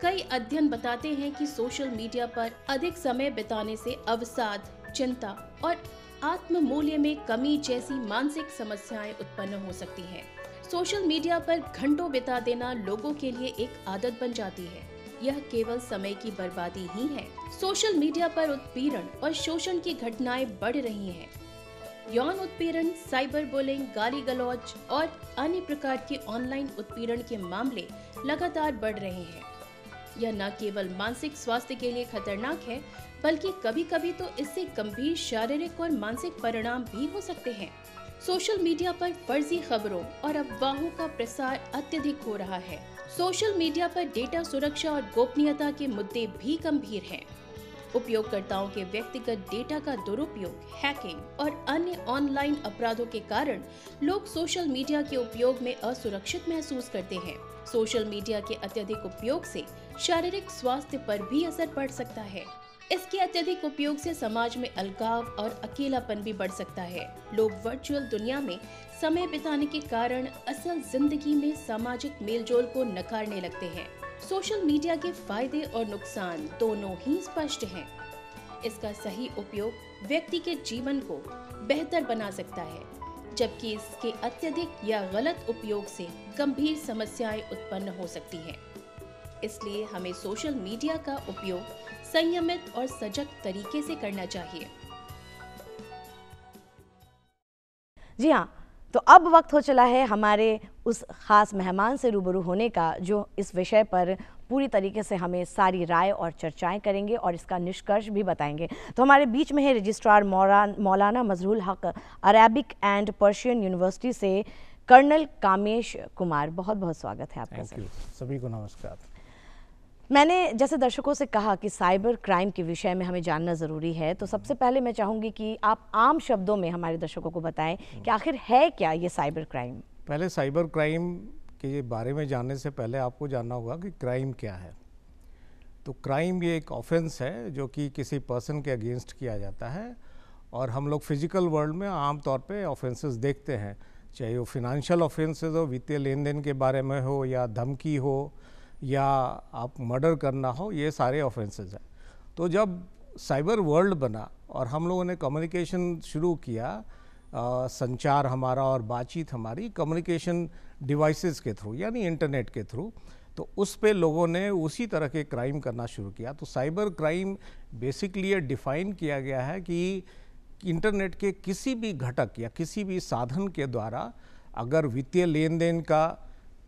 S3: कई अध्ययन बताते हैं कि सोशल मीडिया पर अधिक समय बिताने से अवसाद, चिंता और आत्म मूल्य में कमी जैसी मानसिक समस्याएं उत्पन्न हो सकती हैं। सोशल मीडिया पर घंटों बिता देना लोगों के लिए एक आदत बन जाती है। यह केवल समय की बर्बादी ही है। सोशल मीडिया पर उत्पीड़न और शोषण की घटनाएं बढ़ रही हैं। यौन उत्पीड़न, साइबर बुलिंग, गाली गलौज और अन्य प्रकार के ऑनलाइन उत्पीड़न के मामले लगातार बढ़ रहे हैं। यह न केवल मानसिक स्वास्थ्य के लिए खतरनाक है बल्कि कभी-कभी तो इससे गंभीर शारीरिक और मानसिक परिणाम भी हो सकते हैं। सोशल मीडिया पर फर्जी खबरों और अफवाहों का प्रसार अत्यधिक हो रहा है। सोशल मीडिया पर डेटा सुरक्षा और गोपनीयता के मुद्दे भी गंभीर हैं। उपयोगकर्ताओं के व्यक्तिगत डेटा का दुरुपयोग, हैकिंग और अन्य ऑनलाइन अपराधों के कारण लोग सोशल मीडिया के उपयोग में असुरक्षित महसूस करते हैं। सोशल मीडिया के अत्यधिक उपयोग से शारीरिक स्वास्थ्य पर भी असर पड़ सकता है। इसके अत्यधिक उपयोग से समाज में अलगाव और अकेलापन भी बढ़ सकता है। लोग वर्चुअल दुनिया में समय बिताने के कारण असल जिंदगी में सामाजिक मेलजोल को नकारने लगते हैं। सोशल मीडिया के फायदे और नुकसान दोनों ही स्पष्ट हैं। इसका सही उपयोग व्यक्ति के जीवन को बेहतर बना सकता है, जबकि इसके अत्यधिक या गलत उपयोग से गंभीर समस्याएं उत्पन्न हो सकती हैं। इसलिए हमें सोशल मीडिया का उपयोग संयमित और सजग तरीके से करना चाहिए।
S1: जी हाँ, तो अब वक्त हो चला है हमारे उस खास मेहमान से रूबरू होने का, जो इस विषय पर पूरी तरीके से हमें सारी राय और चर्चाएं करेंगे और इसका निष्कर्ष भी बताएंगे। तो हमारे बीच में है रजिस्ट्रार मौलाना मजहरुल हक, अरेबिक एंड पर्शियन यूनिवर्सिटी से कर्नल कामेश कुमार। बहुत बहुत स्वागत है आपका।
S9: थैंक यू, सभी को नमस्कार।
S1: मैंने जैसे दर्शकों से कहा कि साइबर क्राइम के विषय में हमें जानना ज़रूरी है, तो सबसे पहले मैं चाहूँगी कि आप आम शब्दों में हमारे दर्शकों को बताएं कि आखिर है क्या ये साइबर क्राइम।
S9: पहले साइबर क्राइम के बारे में जानने से पहले आपको जानना होगा कि क्राइम क्या है। तो क्राइम ये एक ऑफेंस है जो कि किसी पर्सन के अगेंस्ट किया जाता है, और हम लोग फिजिकल वर्ल्ड में आम तौर पे ऑफेंसेस देखते हैं, चाहे वो फिनेंशियल ऑफेंसेस हो, वित्तीय लेन देन के बारे में हो, या धमकी हो, या आप मर्डर करना हो, ये सारे ऑफेंसेस हैं। तो जब साइबर वर्ल्ड बना और हम लोगों ने कम्युनिकेशन शुरू किया, संचार हमारा और बातचीत हमारी कम्युनिकेशन डिवाइसेस के थ्रू यानी इंटरनेट के थ्रू, तो उस पे लोगों ने उसी तरह के क्राइम करना शुरू किया। तो साइबर क्राइम बेसिकली ये डिफ़ाइन किया गया है कि इंटरनेट के किसी भी घटक या किसी भी साधन के द्वारा अगर वित्तीय लेन देन का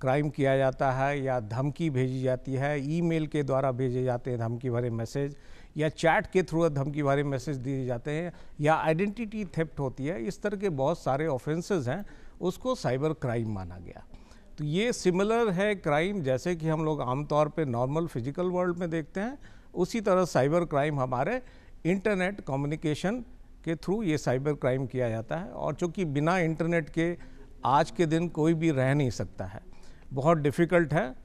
S9: क्राइम किया जाता है, या धमकी भेजी जाती है, ईमेल के द्वारा भेजे जाते हैं धमकी भरे मैसेज, या चैट के थ्रू धमकी भरे मैसेज दिए जाते हैं, या आइडेंटिटी थेफ्ट होती है, इस तरह के बहुत सारे ऑफेंसेस हैं, उसको साइबर क्राइम माना गया। तो ये सिमिलर है क्राइम जैसे कि हम लोग आमतौर पे नॉर्मल फिजिकल वर्ल्ड में देखते हैं, उसी तरह साइबर क्राइम हमारे इंटरनेट कम्युनिकेशन के थ्रू ये साइबर क्राइम किया जाता है। और चूँकि बिना इंटरनेट के आज के दिन कोई भी रह नहीं सकता है, बहुत डिफ़िकल्ट है,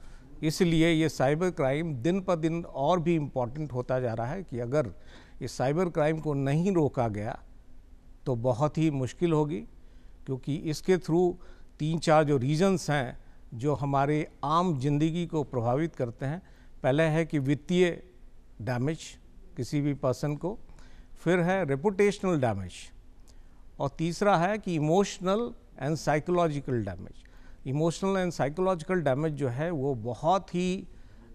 S9: इसलिए ये साइबर क्राइम दिन पर दिन और भी इम्पॉर्टेंट होता जा रहा है कि अगर इस साइबर क्राइम को नहीं रोका गया तो बहुत ही मुश्किल होगी, क्योंकि इसके थ्रू 3-4 जो रीजन्स हैं जो हमारे आम जिंदगी को प्रभावित करते हैं। पहले है कि वित्तीय डैमेज किसी भी पर्सन को, फिर है रेपुटेशनल डैमेज, और तीसरा है कि emotional and psychological damage. Emotional and psychological damage जो है वो बहुत ही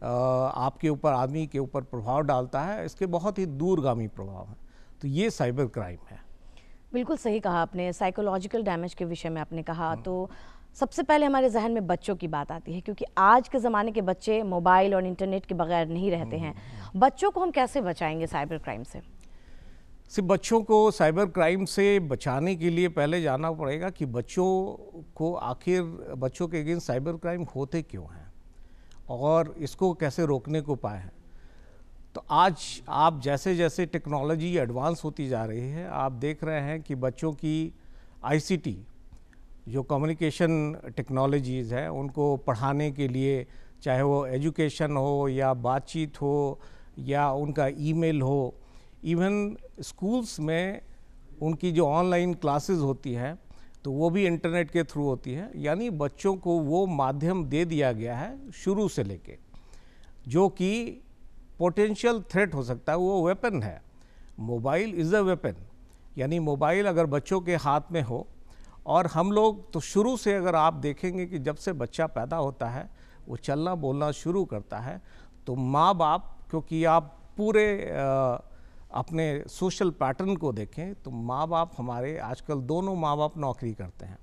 S9: आपके ऊपर, आदमी के ऊपर प्रभाव डालता है, इसके बहुत ही दूरगामी प्रभाव हैं। तो ये साइबर क्राइम है।
S1: बिल्कुल सही कहा आपने। साइकोलॉजिकल डैमेज के विषय में आपने कहा, तो सबसे पहले हमारे जहन में बच्चों की बात आती है, क्योंकि आज के ज़माने के बच्चे मोबाइल और इंटरनेट के बगैर नहीं रहते हैं। बच्चों को हम कैसे बचाएंगे साइबर क्राइम से?
S9: सिर्फ बच्चों को साइबर क्राइम से बचाने के लिए पहले जानना पड़ेगा कि बच्चों को आखिर बच्चों के अगेंस्ट साइबर क्राइम होते क्यों हैं और इसको कैसे रोकने को पाए हैं। तो आज आप जैसे जैसे टेक्नोलॉजी एडवांस होती जा रही है, आप देख रहे हैं कि बच्चों की आईसीटी जो कम्युनिकेशन टेक्नोलॉजीज़ है, उनको पढ़ाने के लिए, चाहे वो एजुकेशन हो या बातचीत हो या उनका ईमेल हो, इवन स्कूल्स में उनकी जो ऑनलाइन क्लासेस होती हैं तो वो भी इंटरनेट के थ्रू होती है। यानी बच्चों को वो माध्यम दे दिया गया है शुरू से लेके, जो कि पोटेंशियल थ्रेट हो सकता है, वो वेपन है। मोबाइल इज़ अ वेपन, यानी मोबाइल अगर बच्चों के हाथ में हो, और हम लोग तो शुरू से अगर आप देखेंगे कि जब से बच्चा पैदा होता है वो चलना बोलना शुरू करता है, तो माँ बाप, क्योंकि आप पूरे अपने सोशल पैटर्न को देखें तो माँ बाप हमारे आजकल दोनों माँ बाप नौकरी करते हैं।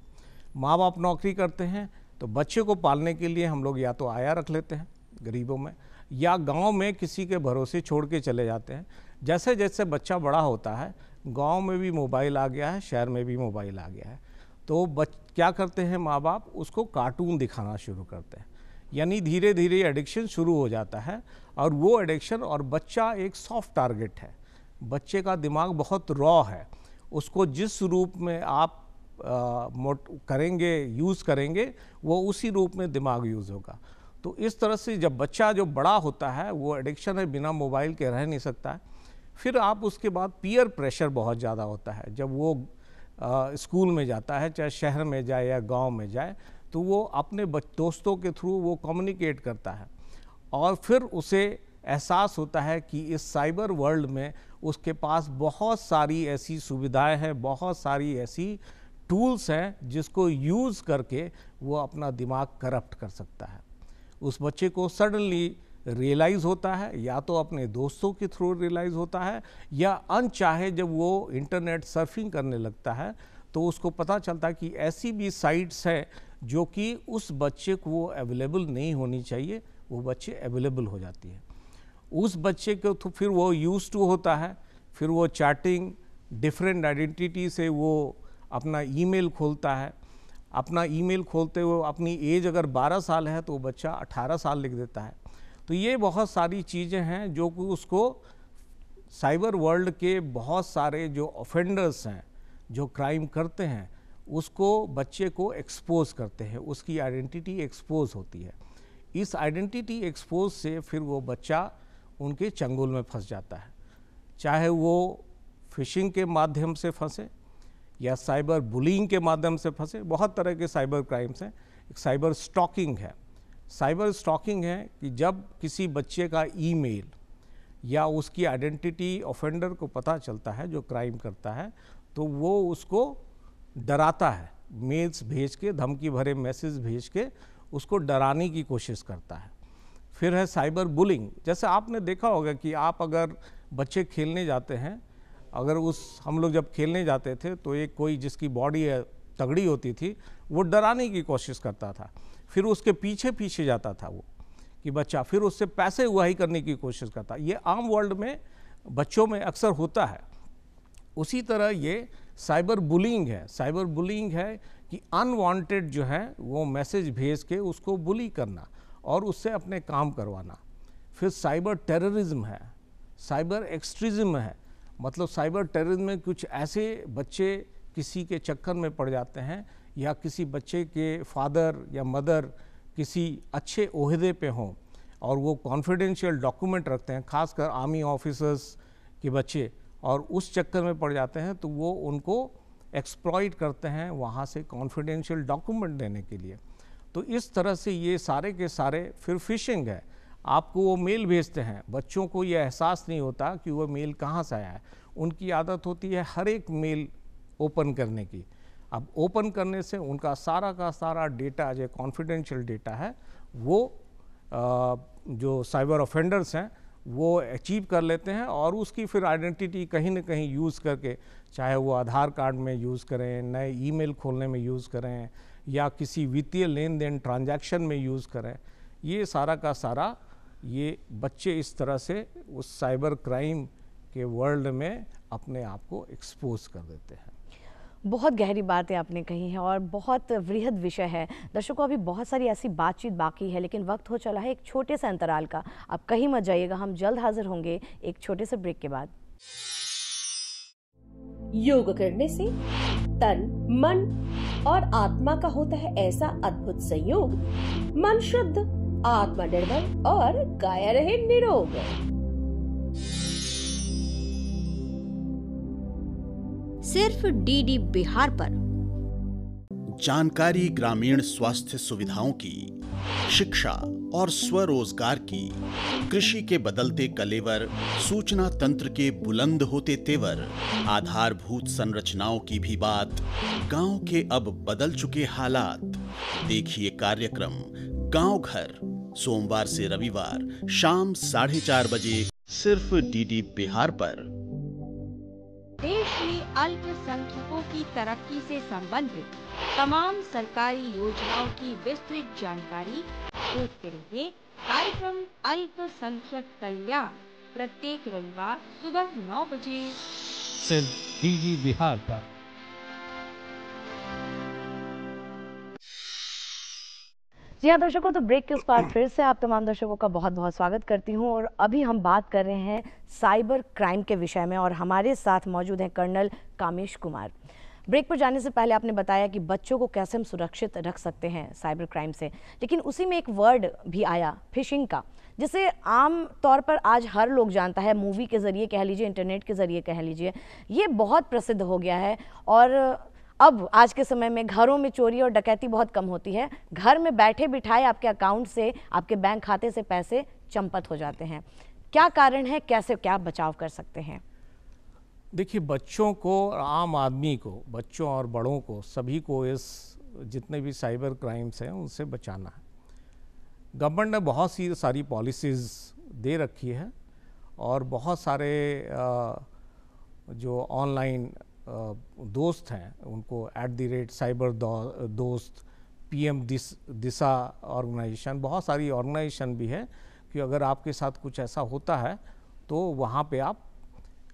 S9: माँ बाप नौकरी करते हैं तो बच्चे को पालने के लिए हम लोग या तो आया रख लेते हैं गरीबों में, या गांव में किसी के भरोसे छोड़ के चले जाते हैं। जैसे जैसे बच्चा बड़ा होता है, गांव में भी मोबाइल आ गया है, शहर में भी मोबाइल आ गया है, तो क्या करते हैं माँ बाप, उसको कार्टून दिखाना शुरू करते हैं। यानी धीरे धीरे एडिक्शन शुरू हो जाता है, और वो एडिक्शन, और बच्चा एक सॉफ्ट टारगेट है, बच्चे का दिमाग बहुत रॉ है, उसको जिस रूप में आप करेंगे, यूज़ करेंगे, वो उसी रूप में दिमाग यूज़ होगा। तो इस तरह से जब बच्चा जो बड़ा होता है, वो एडिक्शन है, बिना मोबाइल के रह नहीं सकता है। फिर आप उसके बाद पीयर प्रेशर बहुत ज़्यादा होता है, जब वो स्कूल में जाता है, चाहे शहर में जाए या गांव में जाए, तो वो अपने दोस्तों के थ्रू वो कम्युनिकेट करता है, और फिर उसे एहसास होता है कि इस साइबर वर्ल्ड में उसके पास बहुत सारी ऐसी सुविधाएं हैं, बहुत सारी ऐसी टूल्स हैं जिसको यूज़ करके वो अपना दिमाग करप्ट कर सकता है। उस बच्चे को सडनली रियलाइज़ होता है, या तो अपने दोस्तों के थ्रू रियलाइज़ होता है, या अनचाहे जब वो इंटरनेट सर्फिंग करने लगता है तो उसको पता चलता है कि ऐसी भी साइट्स हैं जो कि उस बच्चे को वो अवेलेबल नहीं होनी चाहिए, वो बच्चे अवेलेबल हो जाती है। उस बच्चे को तो फिर वो यूज टू होता है, फिर वो चैटिंग डिफरेंट आइडेंटिटी से वो अपना ईमेल खोलता है। अपना ईमेल खोलते हुए अपनी एज अगर 12 साल है तो वो बच्चा 18 साल लिख देता है। तो ये बहुत सारी चीज़ें हैं जो कि उसको साइबर वर्ल्ड के बहुत सारे जो ऑफेंडर्स हैं, जो क्राइम करते हैं, उसको बच्चे को एक्सपोज करते हैं, उसकी आइडेंटिटी एक्सपोज होती है। इस आइडेंटिटी एक्सपोज से फिर वो बच्चा उनके चंगुल में फंस जाता है, चाहे वो फिशिंग के माध्यम से फंसे या साइबर बुलिंग के माध्यम से फंसे। बहुत तरह के साइबर क्राइम्स हैं। एक साइबर स्टॉकिंग है। साइबर स्टॉकिंग है कि जब किसी बच्चे का ईमेल या उसकी आइडेंटिटी ऑफेंडर को पता चलता है जो क्राइम करता है, तो वो उसको डराता है, मेल्स भेज के, धमकी भरे मैसेज भेज के उसको डराने की कोशिश करता है। फिर है साइबर बुलिंग। जैसे आपने देखा होगा कि आप अगर बच्चे खेलने जाते हैं, अगर हम लोग जब खेलने जाते थे तो एक कोई जिसकी बॉडी तगड़ी होती थी वो डराने की कोशिश करता था, फिर उसके पीछे पीछे जाता था वो कि बच्चा, फिर उससे पैसे उगाही करने की कोशिश करता। ये आम वर्ल्ड में बच्चों में अक्सर होता है। उसी तरह ये साइबर बुलिंग है। साइबर बुलिंग है कि अनवांटेड जो है वो मैसेज भेज के उसको बुली करना और उससे अपने काम करवाना। फिर साइबर टेररिज्म है, साइबर एक्सट्रीज्म है। मतलब साइबर टेररिज्म में कुछ ऐसे बच्चे किसी के चक्कर में पड़ जाते हैं, या किसी बच्चे के फादर या मदर किसी अच्छे ओहदे पे हों और वो कॉन्फिडेंशियल डॉक्यूमेंट रखते हैं, खासकर आर्मी ऑफिसर्स के बच्चे, और उस चक्कर में पड़ जाते हैं तो वो उनको एक्सप्लॉइट करते हैं वहाँ से कॉन्फिडेंशियल डॉक्यूमेंट देने के लिए। तो इस तरह से ये सारे के सारे। फिर फिशिंग है। आपको वो मेल भेजते हैं, बच्चों को ये एहसास नहीं होता कि वो मेल कहाँ से आया है। उनकी आदत होती है हर एक मेल ओपन करने की। अब ओपन करने से उनका सारा का सारा डेटा जो कॉन्फिडेंशियल डेटा है वो जो साइबर ऑफेंडर्स हैं वो अचीव कर लेते हैं, और उसकी फिर आइडेंटिटी कहीं ना कहीं यूज़ करके, चाहे वो आधार कार्ड में यूज़ करें, नए ईमेल खोलने में यूज़ करें, या किसी वित्तीय लेन देन ट्रांजैक्शन में यूज़ करें, ये सारा का सारा ये बच्चे इस तरह से उस साइबर क्राइम के वर्ल्ड में अपने आप को एक्सपोज कर देते हैं।
S1: बहुत गहरी बातें आपने कही हैं और बहुत वृहद विषय है। दर्शकों, अभी बहुत सारी ऐसी बातचीत बाकी है, लेकिन वक्त हो चला है एक छोटे से अंतराल का। आप कहीं मत जाइएगा, हम जल्द हाजिर होंगे एक छोटे से ब्रेक के बाद।
S5: योग करने से तन, मन और आत्मा का होता है ऐसा अद्भुत संयोग। मन शुद्ध, आत्मा निर्मल और काया रहे निरोग।
S6: सिर्फ डीडी बिहार पर
S7: जानकारी ग्रामीण स्वास्थ्य सुविधाओं की, शिक्षा और स्वरोजगार की, कृषि के बदलते कलेवर, सूचना तंत्र के बुलंद होते तेवर, आधारभूत संरचनाओं की भी बात, गांव के अब बदल चुके हालात। देखिए कार्यक्रम गांव घर, सोमवार से रविवार शाम 4:30 बजे सिर्फ डीडी बिहार पर।
S8: देश में अल्पसंख्यकों की तरक्की से संबंधित तमाम सरकारी योजनाओं की विस्तृत जानकारी देखते रहिए कार्यक्रम अल्पसंख्यक कल्याण, प्रत्येक रविवार सुबह 9 बजे
S2: सिर्फ डीडी बिहार पर।
S1: जी हाँ दर्शकों, तो ब्रेक के उस पार फिर से आप तमाम दर्शकों का बहुत बहुत स्वागत करती हूँ। और अभी हम बात कर रहे हैं साइबर क्राइम के विषय में, और हमारे साथ मौजूद हैं कर्नल कामेश कुमार। ब्रेक पर जाने से पहले आपने बताया कि बच्चों को कैसे हम सुरक्षित रख सकते हैं साइबर क्राइम से, लेकिन उसी में एक वर्ड भी आया फिशिंग का, जिसे आम तौर पर आज हर लोग जानता है। मूवी के ज़रिए कह लीजिए, इंटरनेट के ज़रिए कह लीजिए, ये बहुत प्रसिद्ध हो गया है। और अब आज के समय में घरों में चोरी और डकैती बहुत कम होती है। घर में बैठे बिठाए आपके अकाउंट से, आपके बैंक खाते से पैसे चंपत हो जाते हैं। क्या कारण है, कैसे क्या बचाव कर सकते हैं?
S9: देखिए, बच्चों को, आम आदमी को, बच्चों और बड़ों को, सभी को इस जितने भी साइबर क्राइम्स हैं उनसे बचाना है। गवर्नमेंट ने बहुत सी सारी पॉलिसीज़ दे रखी है और बहुत सारे जो ऑनलाइन दोस्त हैं उनको @साइबर दोस्त, PM दिशा ऑर्गेनाइजेशन, बहुत सारी ऑर्गेनाइजेशन भी है कि अगर आपके साथ कुछ ऐसा होता है तो वहाँ पे आप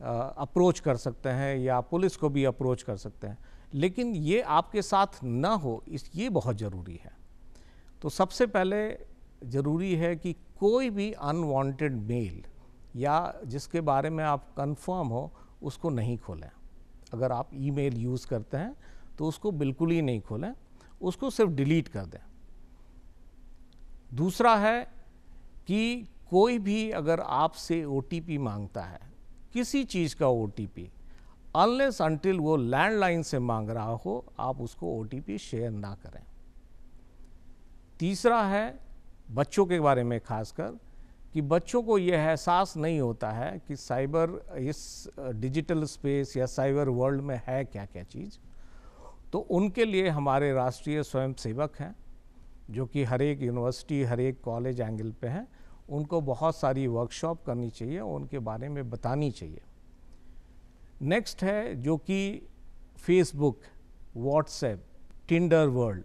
S9: अप्रोच कर सकते हैं या पुलिस को भी अप्रोच कर सकते हैं। लेकिन ये आपके साथ ना हो, ये बहुत ज़रूरी है। तो सबसे पहले ज़रूरी है कि कोई भी अनवांटेड मेल या जिसके बारे में आप कंफर्म हो उसको नहीं खोलें। अगर आप ईमेल यूज़ करते हैं तो उसको बिल्कुल ही नहीं खोलें, उसको सिर्फ डिलीट कर दें। दूसरा है कि कोई भी अगर आपसे OTP मांगता है, किसी चीज़ का OTP, अनलेस अनटिल वो लैंडलाइन से मांग रहा हो, आप उसको OTP शेयर ना करें। तीसरा है बच्चों के बारे में खासकर कि बच्चों को यह एहसास नहीं होता है कि साइबर, इस डिजिटल स्पेस या साइबर वर्ल्ड में है क्या क्या चीज़। तो उनके लिए हमारे राष्ट्रीय स्वयंसेवक हैं जो कि हर एक यूनिवर्सिटी, हर एक कॉलेज एंगल पे हैं। उनको बहुत सारी वर्कशॉप करनी चाहिए, उनके बारे में बतानी चाहिए। नेक्स्ट है जो कि फेसबुक, व्हाट्सएप, टिंडर वर्ल्ड,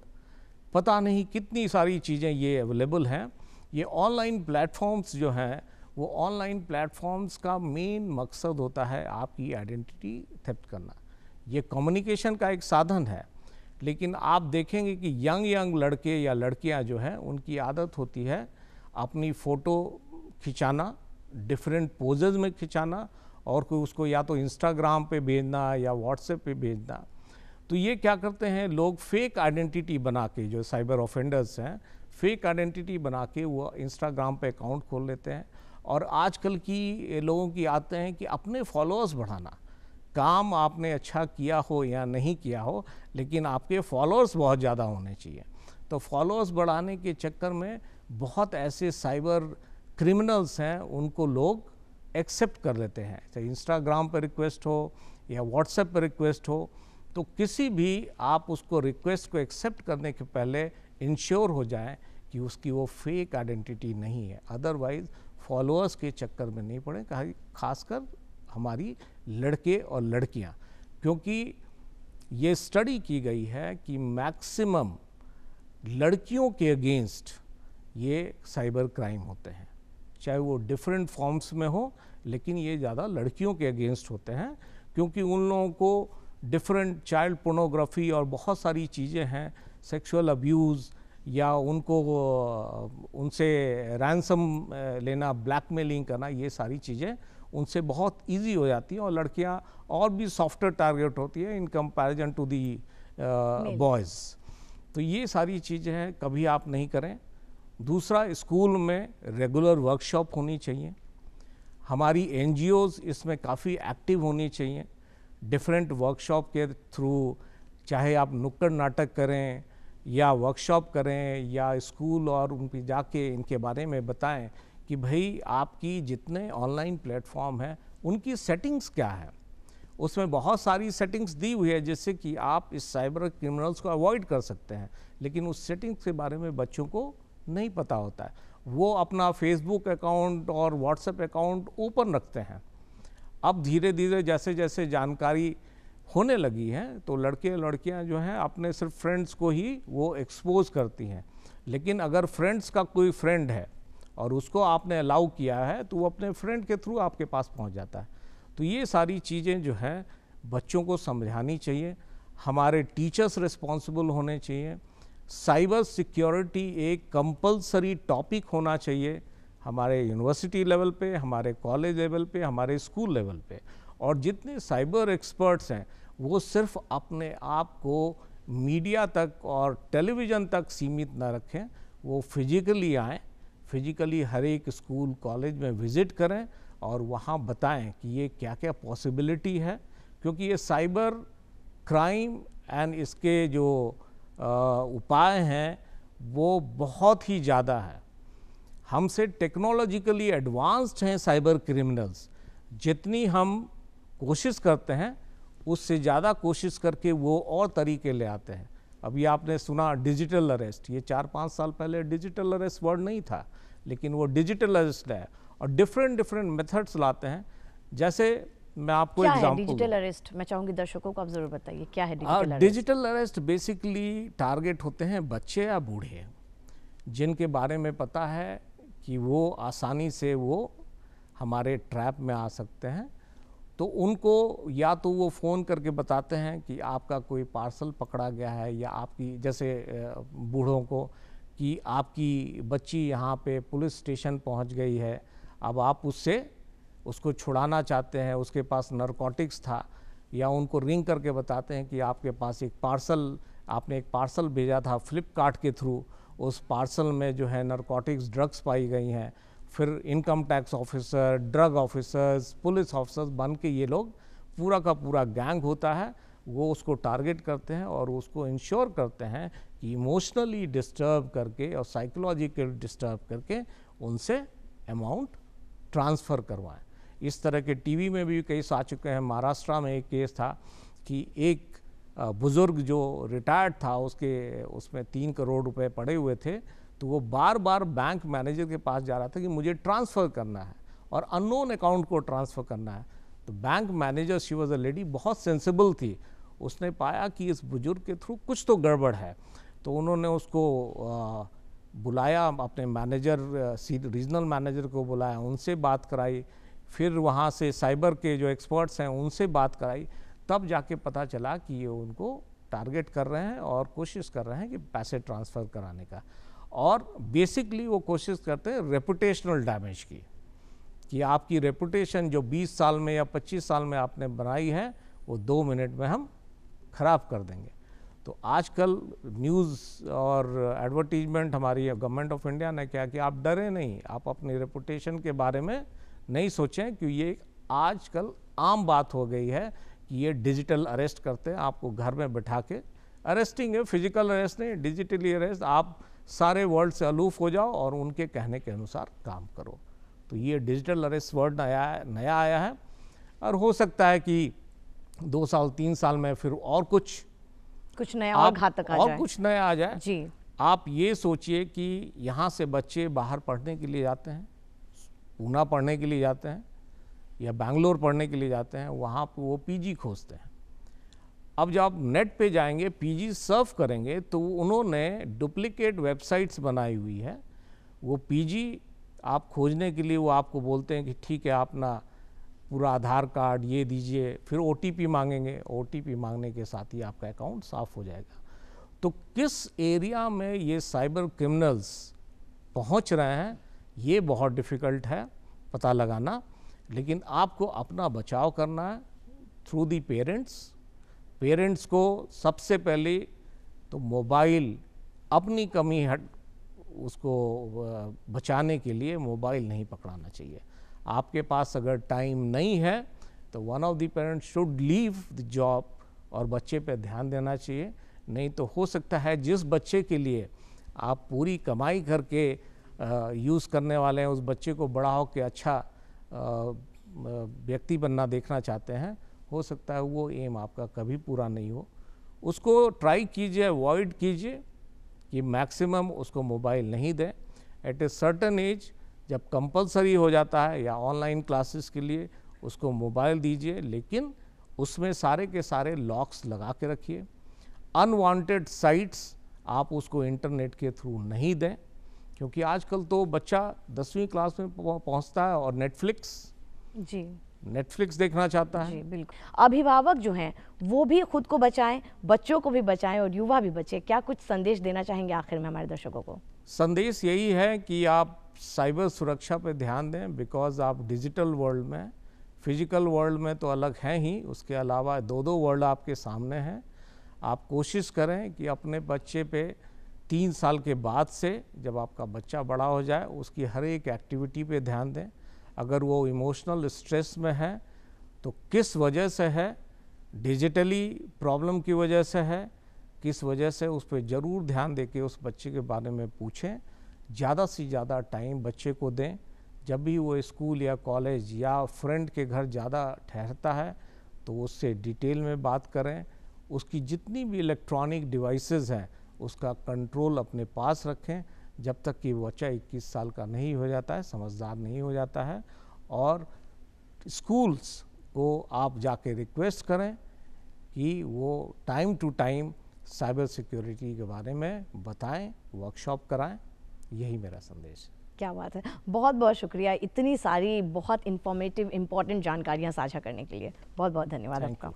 S9: पता नहीं कितनी सारी चीज़ें ये अवेलेबल हैं। ये ऑनलाइन प्लेटफॉर्म्स जो हैं, वो ऑनलाइन प्लेटफॉर्म्स का मेन मकसद होता है आपकी आइडेंटिटी थेफ्ट करना। ये कम्युनिकेशन का एक साधन है, लेकिन आप देखेंगे कि यंग लड़के या लड़कियां जो हैं उनकी आदत होती है अपनी फ़ोटो खिंचाना, डिफरेंट पोजेज में खिंचाना और कोई उसको या तो इंस्टाग्राम पे भेजना या व्हाट्सएप पे भेजना। तो ये क्या करते हैं लोग, फेक आइडेंटिटी बना के, जो साइबर ऑफेंडर्स हैं, फेक आइडेंटिटी बना के वो इंस्टाग्राम पे अकाउंट खोल लेते हैं। और आजकल की लोगों की आते हैं कि अपने फॉलोअर्स बढ़ाना। काम आपने अच्छा किया हो या नहीं किया हो, लेकिन आपके फॉलोअर्स बहुत ज़्यादा होने चाहिए। तो फॉलोअर्स बढ़ाने के चक्कर में बहुत ऐसे साइबर क्रिमिनल्स हैं, उनको लोग एक्सेप्ट कर लेते हैं। चाहे इंस्टाग्राम पर रिक्वेस्ट हो या व्हाट्सएप पर रिक्वेस्ट हो, तो किसी भी आप उसको रिक्वेस्ट को एक्सेप्ट करने के पहले इंश्योर हो जाएं कि उसकी वो फेक आइडेंटिटी नहीं है। अदरवाइज़ फॉलोअर्स के चक्कर में नहीं पड़े, खासकर हमारी लड़के और लड़कियां, क्योंकि ये स्टडी की गई है कि मैक्सिमम लड़कियों के अगेंस्ट ये साइबर क्राइम होते हैं, चाहे वो डिफरेंट फॉर्म्स में हो, लेकिन ये ज़्यादा लड़कियों के अगेंस्ट होते हैं, क्योंकि उन लोगों को डिफरेंट चाइल्ड पोर्नोग्राफी और बहुत सारी चीज़ें हैं, सेक्सुअल अब्यूज़ या उनको उनसे रैंसम लेना, ब्लैकमेलिंग करना, ये सारी चीज़ें उनसे बहुत इजी हो जाती हैं। और लड़कियां और भी सॉफ्टर टारगेट होती है in comparison to the boys. तो ये सारी चीज़ें हैं, कभी आप नहीं करें। दूसरा, स्कूल में रेगुलर वर्कशॉप होनी चाहिए। हमारी NGOs इसमें काफ़ी एक्टिव होनी चाहिए। डिफरेंट वर्कशॉप के थ्रू, चाहे आप नुक्कड़ नाटक करें या वर्कशॉप करें या स्कूल और उन पर जाके इनके बारे में बताएं कि भाई आपकी जितने ऑनलाइन प्लेटफॉर्म हैं उनकी सेटिंग्स क्या है। उसमें बहुत सारी सेटिंग्स दी हुई है जिससे कि आप इस साइबर क्रिमिनल्स को अवॉइड कर सकते हैं, लेकिन उस सेटिंग्स के बारे में बच्चों को नहीं पता होता है। वो अपना फेसबुक अकाउंट और व्हाट्सएप अकाउंट ओपन रखते हैं। अब धीरे धीरे जैसे जैसे जानकारी होने लगी है तो लड़के लड़कियां जो हैं अपने सिर्फ फ्रेंड्स को ही वो एक्सपोज करती हैं। लेकिन अगर फ्रेंड्स का कोई फ्रेंड है और उसको आपने अलाउ किया है तो वो अपने फ्रेंड के थ्रू आपके पास पहुंच जाता है। तो ये सारी चीज़ें जो हैं बच्चों को समझानी चाहिए। हमारे टीचर्स रिस्पॉन्सिबल होने चाहिए। साइबर सिक्योरिटी एक कंपलसरी टॉपिक होना चाहिए हमारे यूनिवर्सिटी लेवल पे, हमारे कॉलेज लेवल पे, हमारे स्कूल लेवल पे। और जितने साइबर एक्सपर्ट्स हैं वो सिर्फ अपने आप को मीडिया तक और टेलीविज़न तक सीमित ना रखें, वो फिजिकली आएँ, फिजिकली हर एक स्कूल कॉलेज में विज़िट करें और वहाँ बताएं कि ये क्या क्या पॉसिबिलिटी है। क्योंकि ये साइबर क्राइम एंड इसके जो उपाय हैं वो बहुत ही ज़्यादा है। हमसे टेक्नोलॉजिकली एडवांस्ड हैं साइबर क्रिमिनल्स। जितनी हम कोशिश करते हैं उससे ज़्यादा कोशिश करके वो और तरीके ले आते हैं। अभी आपने सुना डिजिटल अरेस्ट, ये 4-5 साल पहले डिजिटल अरेस्ट वर्ड नहीं था, लेकिन वो डिजिटल अरेस्ट है और डिफरेंट मेथड्स लाते हैं। जैसे मैं आपको एग्जांपल,
S1: डिजिटल अरेस्ट मैं चाहूंगी दर्शकों को आप जरूर बताइए क्या है digital arrest.
S9: Digital arrest basically target होते हैं बच्चे या बूढ़े जिनके बारे में पता है कि वो आसानी से वो हमारे ट्रैप में आ सकते हैं। तो उनको या तो वो फ़ोन करके बताते हैं कि आपका कोई पार्सल पकड़ा गया है, या आपकी, जैसे बूढ़ों को, कि आपकी बच्ची यहाँ पे पुलिस स्टेशन पहुँच गई है, अब आप उसको छुड़ाना चाहते हैं, उसके पास नारकोटिक्स था। या उनको रिंग करके बताते हैं कि आपके पास आपने एक पार्सल भेजा था फ्लिपकार्ट के थ्रू, उस पार्सल में जो है नारकोटिक्स ड्रग्स पाई गई हैं। फिर income tax officer, drug officers, police officers बन के ये लोग, पूरा का पूरा गैंग होता है, वो उसको टारगेट करते हैं और उसको इंश्योर करते हैं कि इमोशनली डिस्टर्ब करके और साइकोलॉजिकल डिस्टर्ब करके उनसे अमाउंट ट्रांसफ़र करवाएं। इस तरह के टीवी में भी केस आ चुके हैं। महाराष्ट्र में एक केस था कि एक बुज़ुर्ग जो रिटायर्ड था, उसमें 3 करोड़ रुपए पड़े हुए थे, तो वो बार बार बैंक मैनेजर के पास जा रहा था कि मुझे ट्रांसफ़र करना है और अननोन अकाउंट को ट्रांसफ़र करना है। तो bank manager, she was a lady, बहुत सेंसिबल थी, उसने पाया कि इस बुजुर्ग के थ्रू कुछ तो गड़बड़ है। तो उन्होंने उसको बुलाया, अपने मैनेजर, रीजनल मैनेजर को बुलाया, उनसे बात कराई। फिर वहाँ से साइबर के जो एक्सपर्ट्स हैं उनसे बात कराई, तब जाके पता चला कि ये उनको टारगेट कर रहे हैं और कोशिश कर रहे हैं कि पैसे ट्रांसफ़र कराने का। और बेसिकली वो कोशिश करते हैं रेपुटेशनल डैमेज की, कि आपकी रेपुटेशन जो 20 साल में या 25 साल में आपने बनाई है, वो 2 मिनट में हम ख़राब कर देंगे। तो आजकल न्यूज़ और एडवर्टीजमेंट हमारी गवर्नमेंट ऑफ इंडिया ने क्या कि आप डरे नहीं, आप अपनी रेपुटेशन के बारे में नहीं सोचें, कि ये आजकल आम बात हो गई है कि ये डिजिटल अरेस्ट करते हैं, आपको घर में बैठा के अरेस्टिंग है, फिजिकल अरेस्ट नहीं, डिजिटली अरेस्ट। आप सारे वर्ल्ड से अलूफ हो जाओ और उनके कहने के अनुसार काम करो। तो ये डिजिटल अरेस्ट वर्ड नया आया है, और हो सकता है कि 2 साल 3 साल में फिर और कुछ
S1: नया और घातक आ जाए,
S9: और कुछ नया आ जाए
S1: जी।
S9: आप ये सोचिए कि यहाँ से बच्चे बाहर पढ़ने के लिए जाते हैं, पूना पढ़ने के लिए जाते हैं या बैंगलोर पढ़ने के लिए जाते हैं, वहाँ पर वो पीजी खोजते हैं। अब जब आप नेट पे जाएंगे, पीजी सर्व करेंगे, तो उन्होंने डुप्लीकेट वेबसाइट्स बनाई हुई है। वो पीजी आप खोजने के लिए वो आपको बोलते हैं कि ठीक है, आप ना पूरा आधार कार्ड ये दीजिए, फिर ओटीपी मांगेंगे, ओटीपी मांगने के साथ ही आपका अकाउंट साफ हो जाएगा। तो किस एरिया में ये साइबर क्रिमिनल्स पहुंच रहे हैं, ये बहुत डिफ़िकल्ट है पता लगाना, लेकिन आपको अपना बचाव करना है थ्रू दी पेरेंट्स को सबसे पहले तो मोबाइल, अपनी कमी उसको बचाने के लिए मोबाइल नहीं पकड़ाना चाहिए। आपके पास अगर टाइम नहीं है तो one of the parents should leave the job और बच्चे पे ध्यान देना चाहिए। नहीं तो हो सकता है जिस बच्चे के लिए आप पूरी कमाई करके यूज़ करने वाले हैं, उस बच्चे को बड़ा हो के अच्छा व्यक्ति बनना देखना चाहते हैं, हो सकता है वो एम आपका कभी पूरा नहीं हो। उसको ट्राई कीजिए, अवॉइड कीजिए कि मैक्सिमम उसको मोबाइल नहीं दें। एट ए सर्टन एज जब कंपलसरी हो जाता है या ऑनलाइन क्लासेस के लिए उसको मोबाइल दीजिए, लेकिन उसमें सारे के सारे लॉक्स लगा के रखिए। अनवांटेड साइट्स आप उसको इंटरनेट के थ्रू नहीं दें, क्योंकि आजकल तो बच्चा 10वीं क्लास में पहुंचता है और नेटफ्लिक्स देखना चाहता है।
S1: जी बिल्कुल। अभिभावक जो हैं वो भी खुद को बचाएं, बच्चों को भी बचाएं और युवा भी बचे। क्या कुछ संदेश देना चाहेंगे आखिर में हमारे दर्शकों को?
S9: संदेश यही है कि आप साइबर सुरक्षा पर ध्यान दें, बिकॉज आप डिजिटल वर्ल्ड में, फिजिकल वर्ल्ड में तो अलग हैं ही, उसके अलावा 2 वर्ल्ड आपके सामने हैं। आप कोशिश करें कि अपने बच्चे पे 3 साल के बाद से जब आपका बच्चा बड़ा हो जाए उसकी हर एक एक्टिविटी पे ध्यान दें। अगर वो इमोशनल स्ट्रेस में है तो किस वजह से है, डिजिटली प्रॉब्लम की वजह से है, किस वजह से, उस पर ज़रूर ध्यान दे के उस बच्चे के बारे में पूछें। ज़्यादा से ज़्यादा टाइम बच्चे को दें। जब भी वो स्कूल या कॉलेज या फ्रेंड के घर ज़्यादा ठहरता है तो उससे डिटेल में बात करें। उसकी जितनी भी इलेक्ट्रॉनिक डिवाइसेस हैं उसका कंट्रोल अपने पास रखें जब तक कि बच्चा 21 साल का नहीं हो जाता है, समझदार नहीं हो जाता है। और स्कूल्स को आप जाके रिक्वेस्ट करें कि वो time to time cyber security के बारे में बताएं, वर्कशॉप कराएं। यही मेरा संदेश है।
S1: क्या बात है, बहुत बहुत शुक्रिया इतनी सारी बहुत इन्फॉर्मेटिव इम्पॉर्टेंट जानकारियाँ साझा करने के लिए। बहुत बहुत धन्यवाद आपका।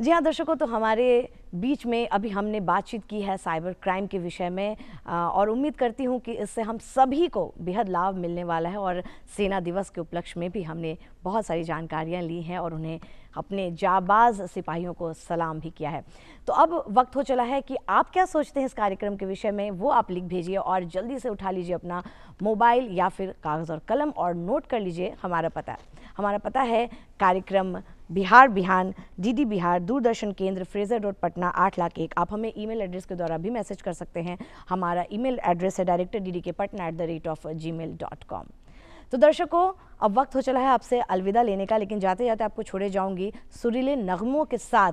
S1: जी हाँ दर्शकों, तो हमारे बीच में अभी हमने बातचीत की है साइबर क्राइम के विषय में और उम्मीद करती हूँ कि इससे हम सभी को बेहद लाभ मिलने वाला है। और सेना दिवस के उपलक्ष्य में भी हमने बहुत सारी जानकारियाँ ली हैं और उन्हें अपने जाबाज सिपाहियों को सलाम भी किया है। तो अब वक्त हो चला है कि आप क्या सोचते हैं इस कार्यक्रम के विषय में, वो आप लिख भेजिए और जल्दी से उठा लीजिए अपना मोबाइल या फिर कागज़ और कलम और नोट कर लीजिए हमारा पता है कार्यक्रम बिहार बिहान, डीडी बिहार, दूरदर्शन केंद्र, फ्रेजर रोड, पटना 8,01,000। आप हमें ईमेल एड्रेस के द्वारा भी मैसेज कर सकते हैं। हमारा ईमेल एड्रेस है directorddkpatna@gmail.com। तो दर्शकों, अब वक्त हो चला है आपसे अलविदा लेने का, लेकिन जाते जाते आपको छोड़े जाऊंगी सुरीले नगमों के साथ।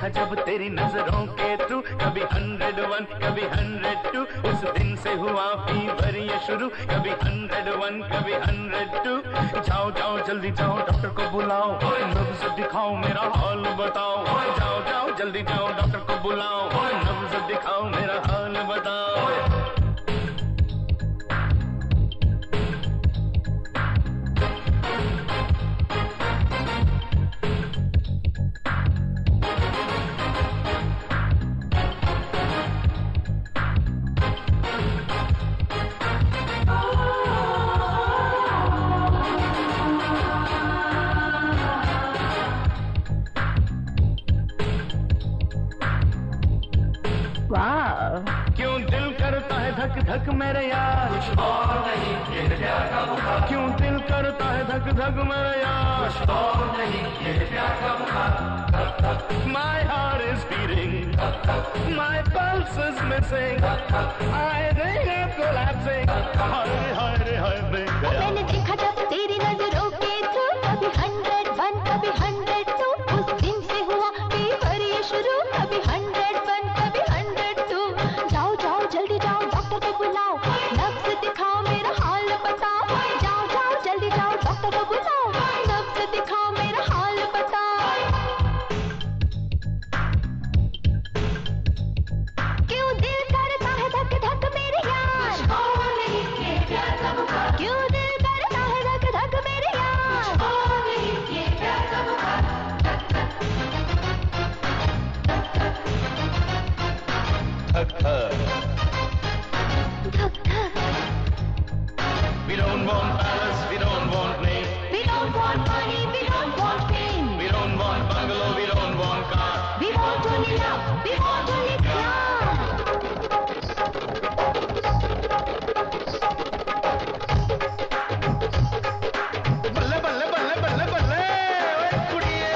S10: जब तेरी नजरों के थ्रू कभी 101 कभी 102 उस दिन से हुआ फीवर ये शुरू, कभी 101 कभी 102। जाओ जाओ जल्दी जाओ डॉक्टर को बुलाओ, नब्ज दिखाओ मेरा हाल बताओ। जाओ जाओ जल्दी जाओ डॉक्टर को बुलाओ, नब्ज दिखाओ मेरा हाल बताओ। क्यों दिल करता है धक धक मेरे यार, क्यों दिल करता है धक धक मेरे यार। My heart is beating, my pulse is missing, I think I'm collapsing, हाय हाय हाय
S11: मैंने देखा जब तेरी नजरों के थ्रू कभी 101 कभी 102 उस दिन से हुआ फीवर ये शुरू, कभी 101 कभी 102। जाओ जाओ जल्दी जाओ डॉक्टर को बुलाओ, नब्ज दिखाओ मेरा हाल बताओ। जाओ जाओ जल्दी जाओ डॉक्टर को बुलाओ, नब्ज दिखाओ मेरा हाल बताओ। क्यों दिल करता है धक धक मेरे यार, क्यों दिल करता है धक धक मेरे यार।
S10: धक धक We don't want palace, we don't want name,
S11: We don't want money, we don't want fame,
S10: we don't want bungalow, we don't want car,
S11: we want only love, we want only love.
S10: बल्ले बल्ले बल्ले बल्ले बल्ले ओए कुड़िए,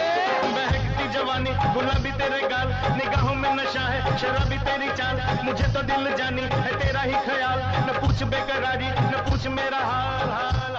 S10: बहकती जवानी गुलाबी तेरे गाल, निगाहों में नशा है शराबी तेरी चाल। मुझे तो दिल जानी है तेरा ही ख्याल, न पूछ बेकरारी न पूछ मेरा हाल हाल।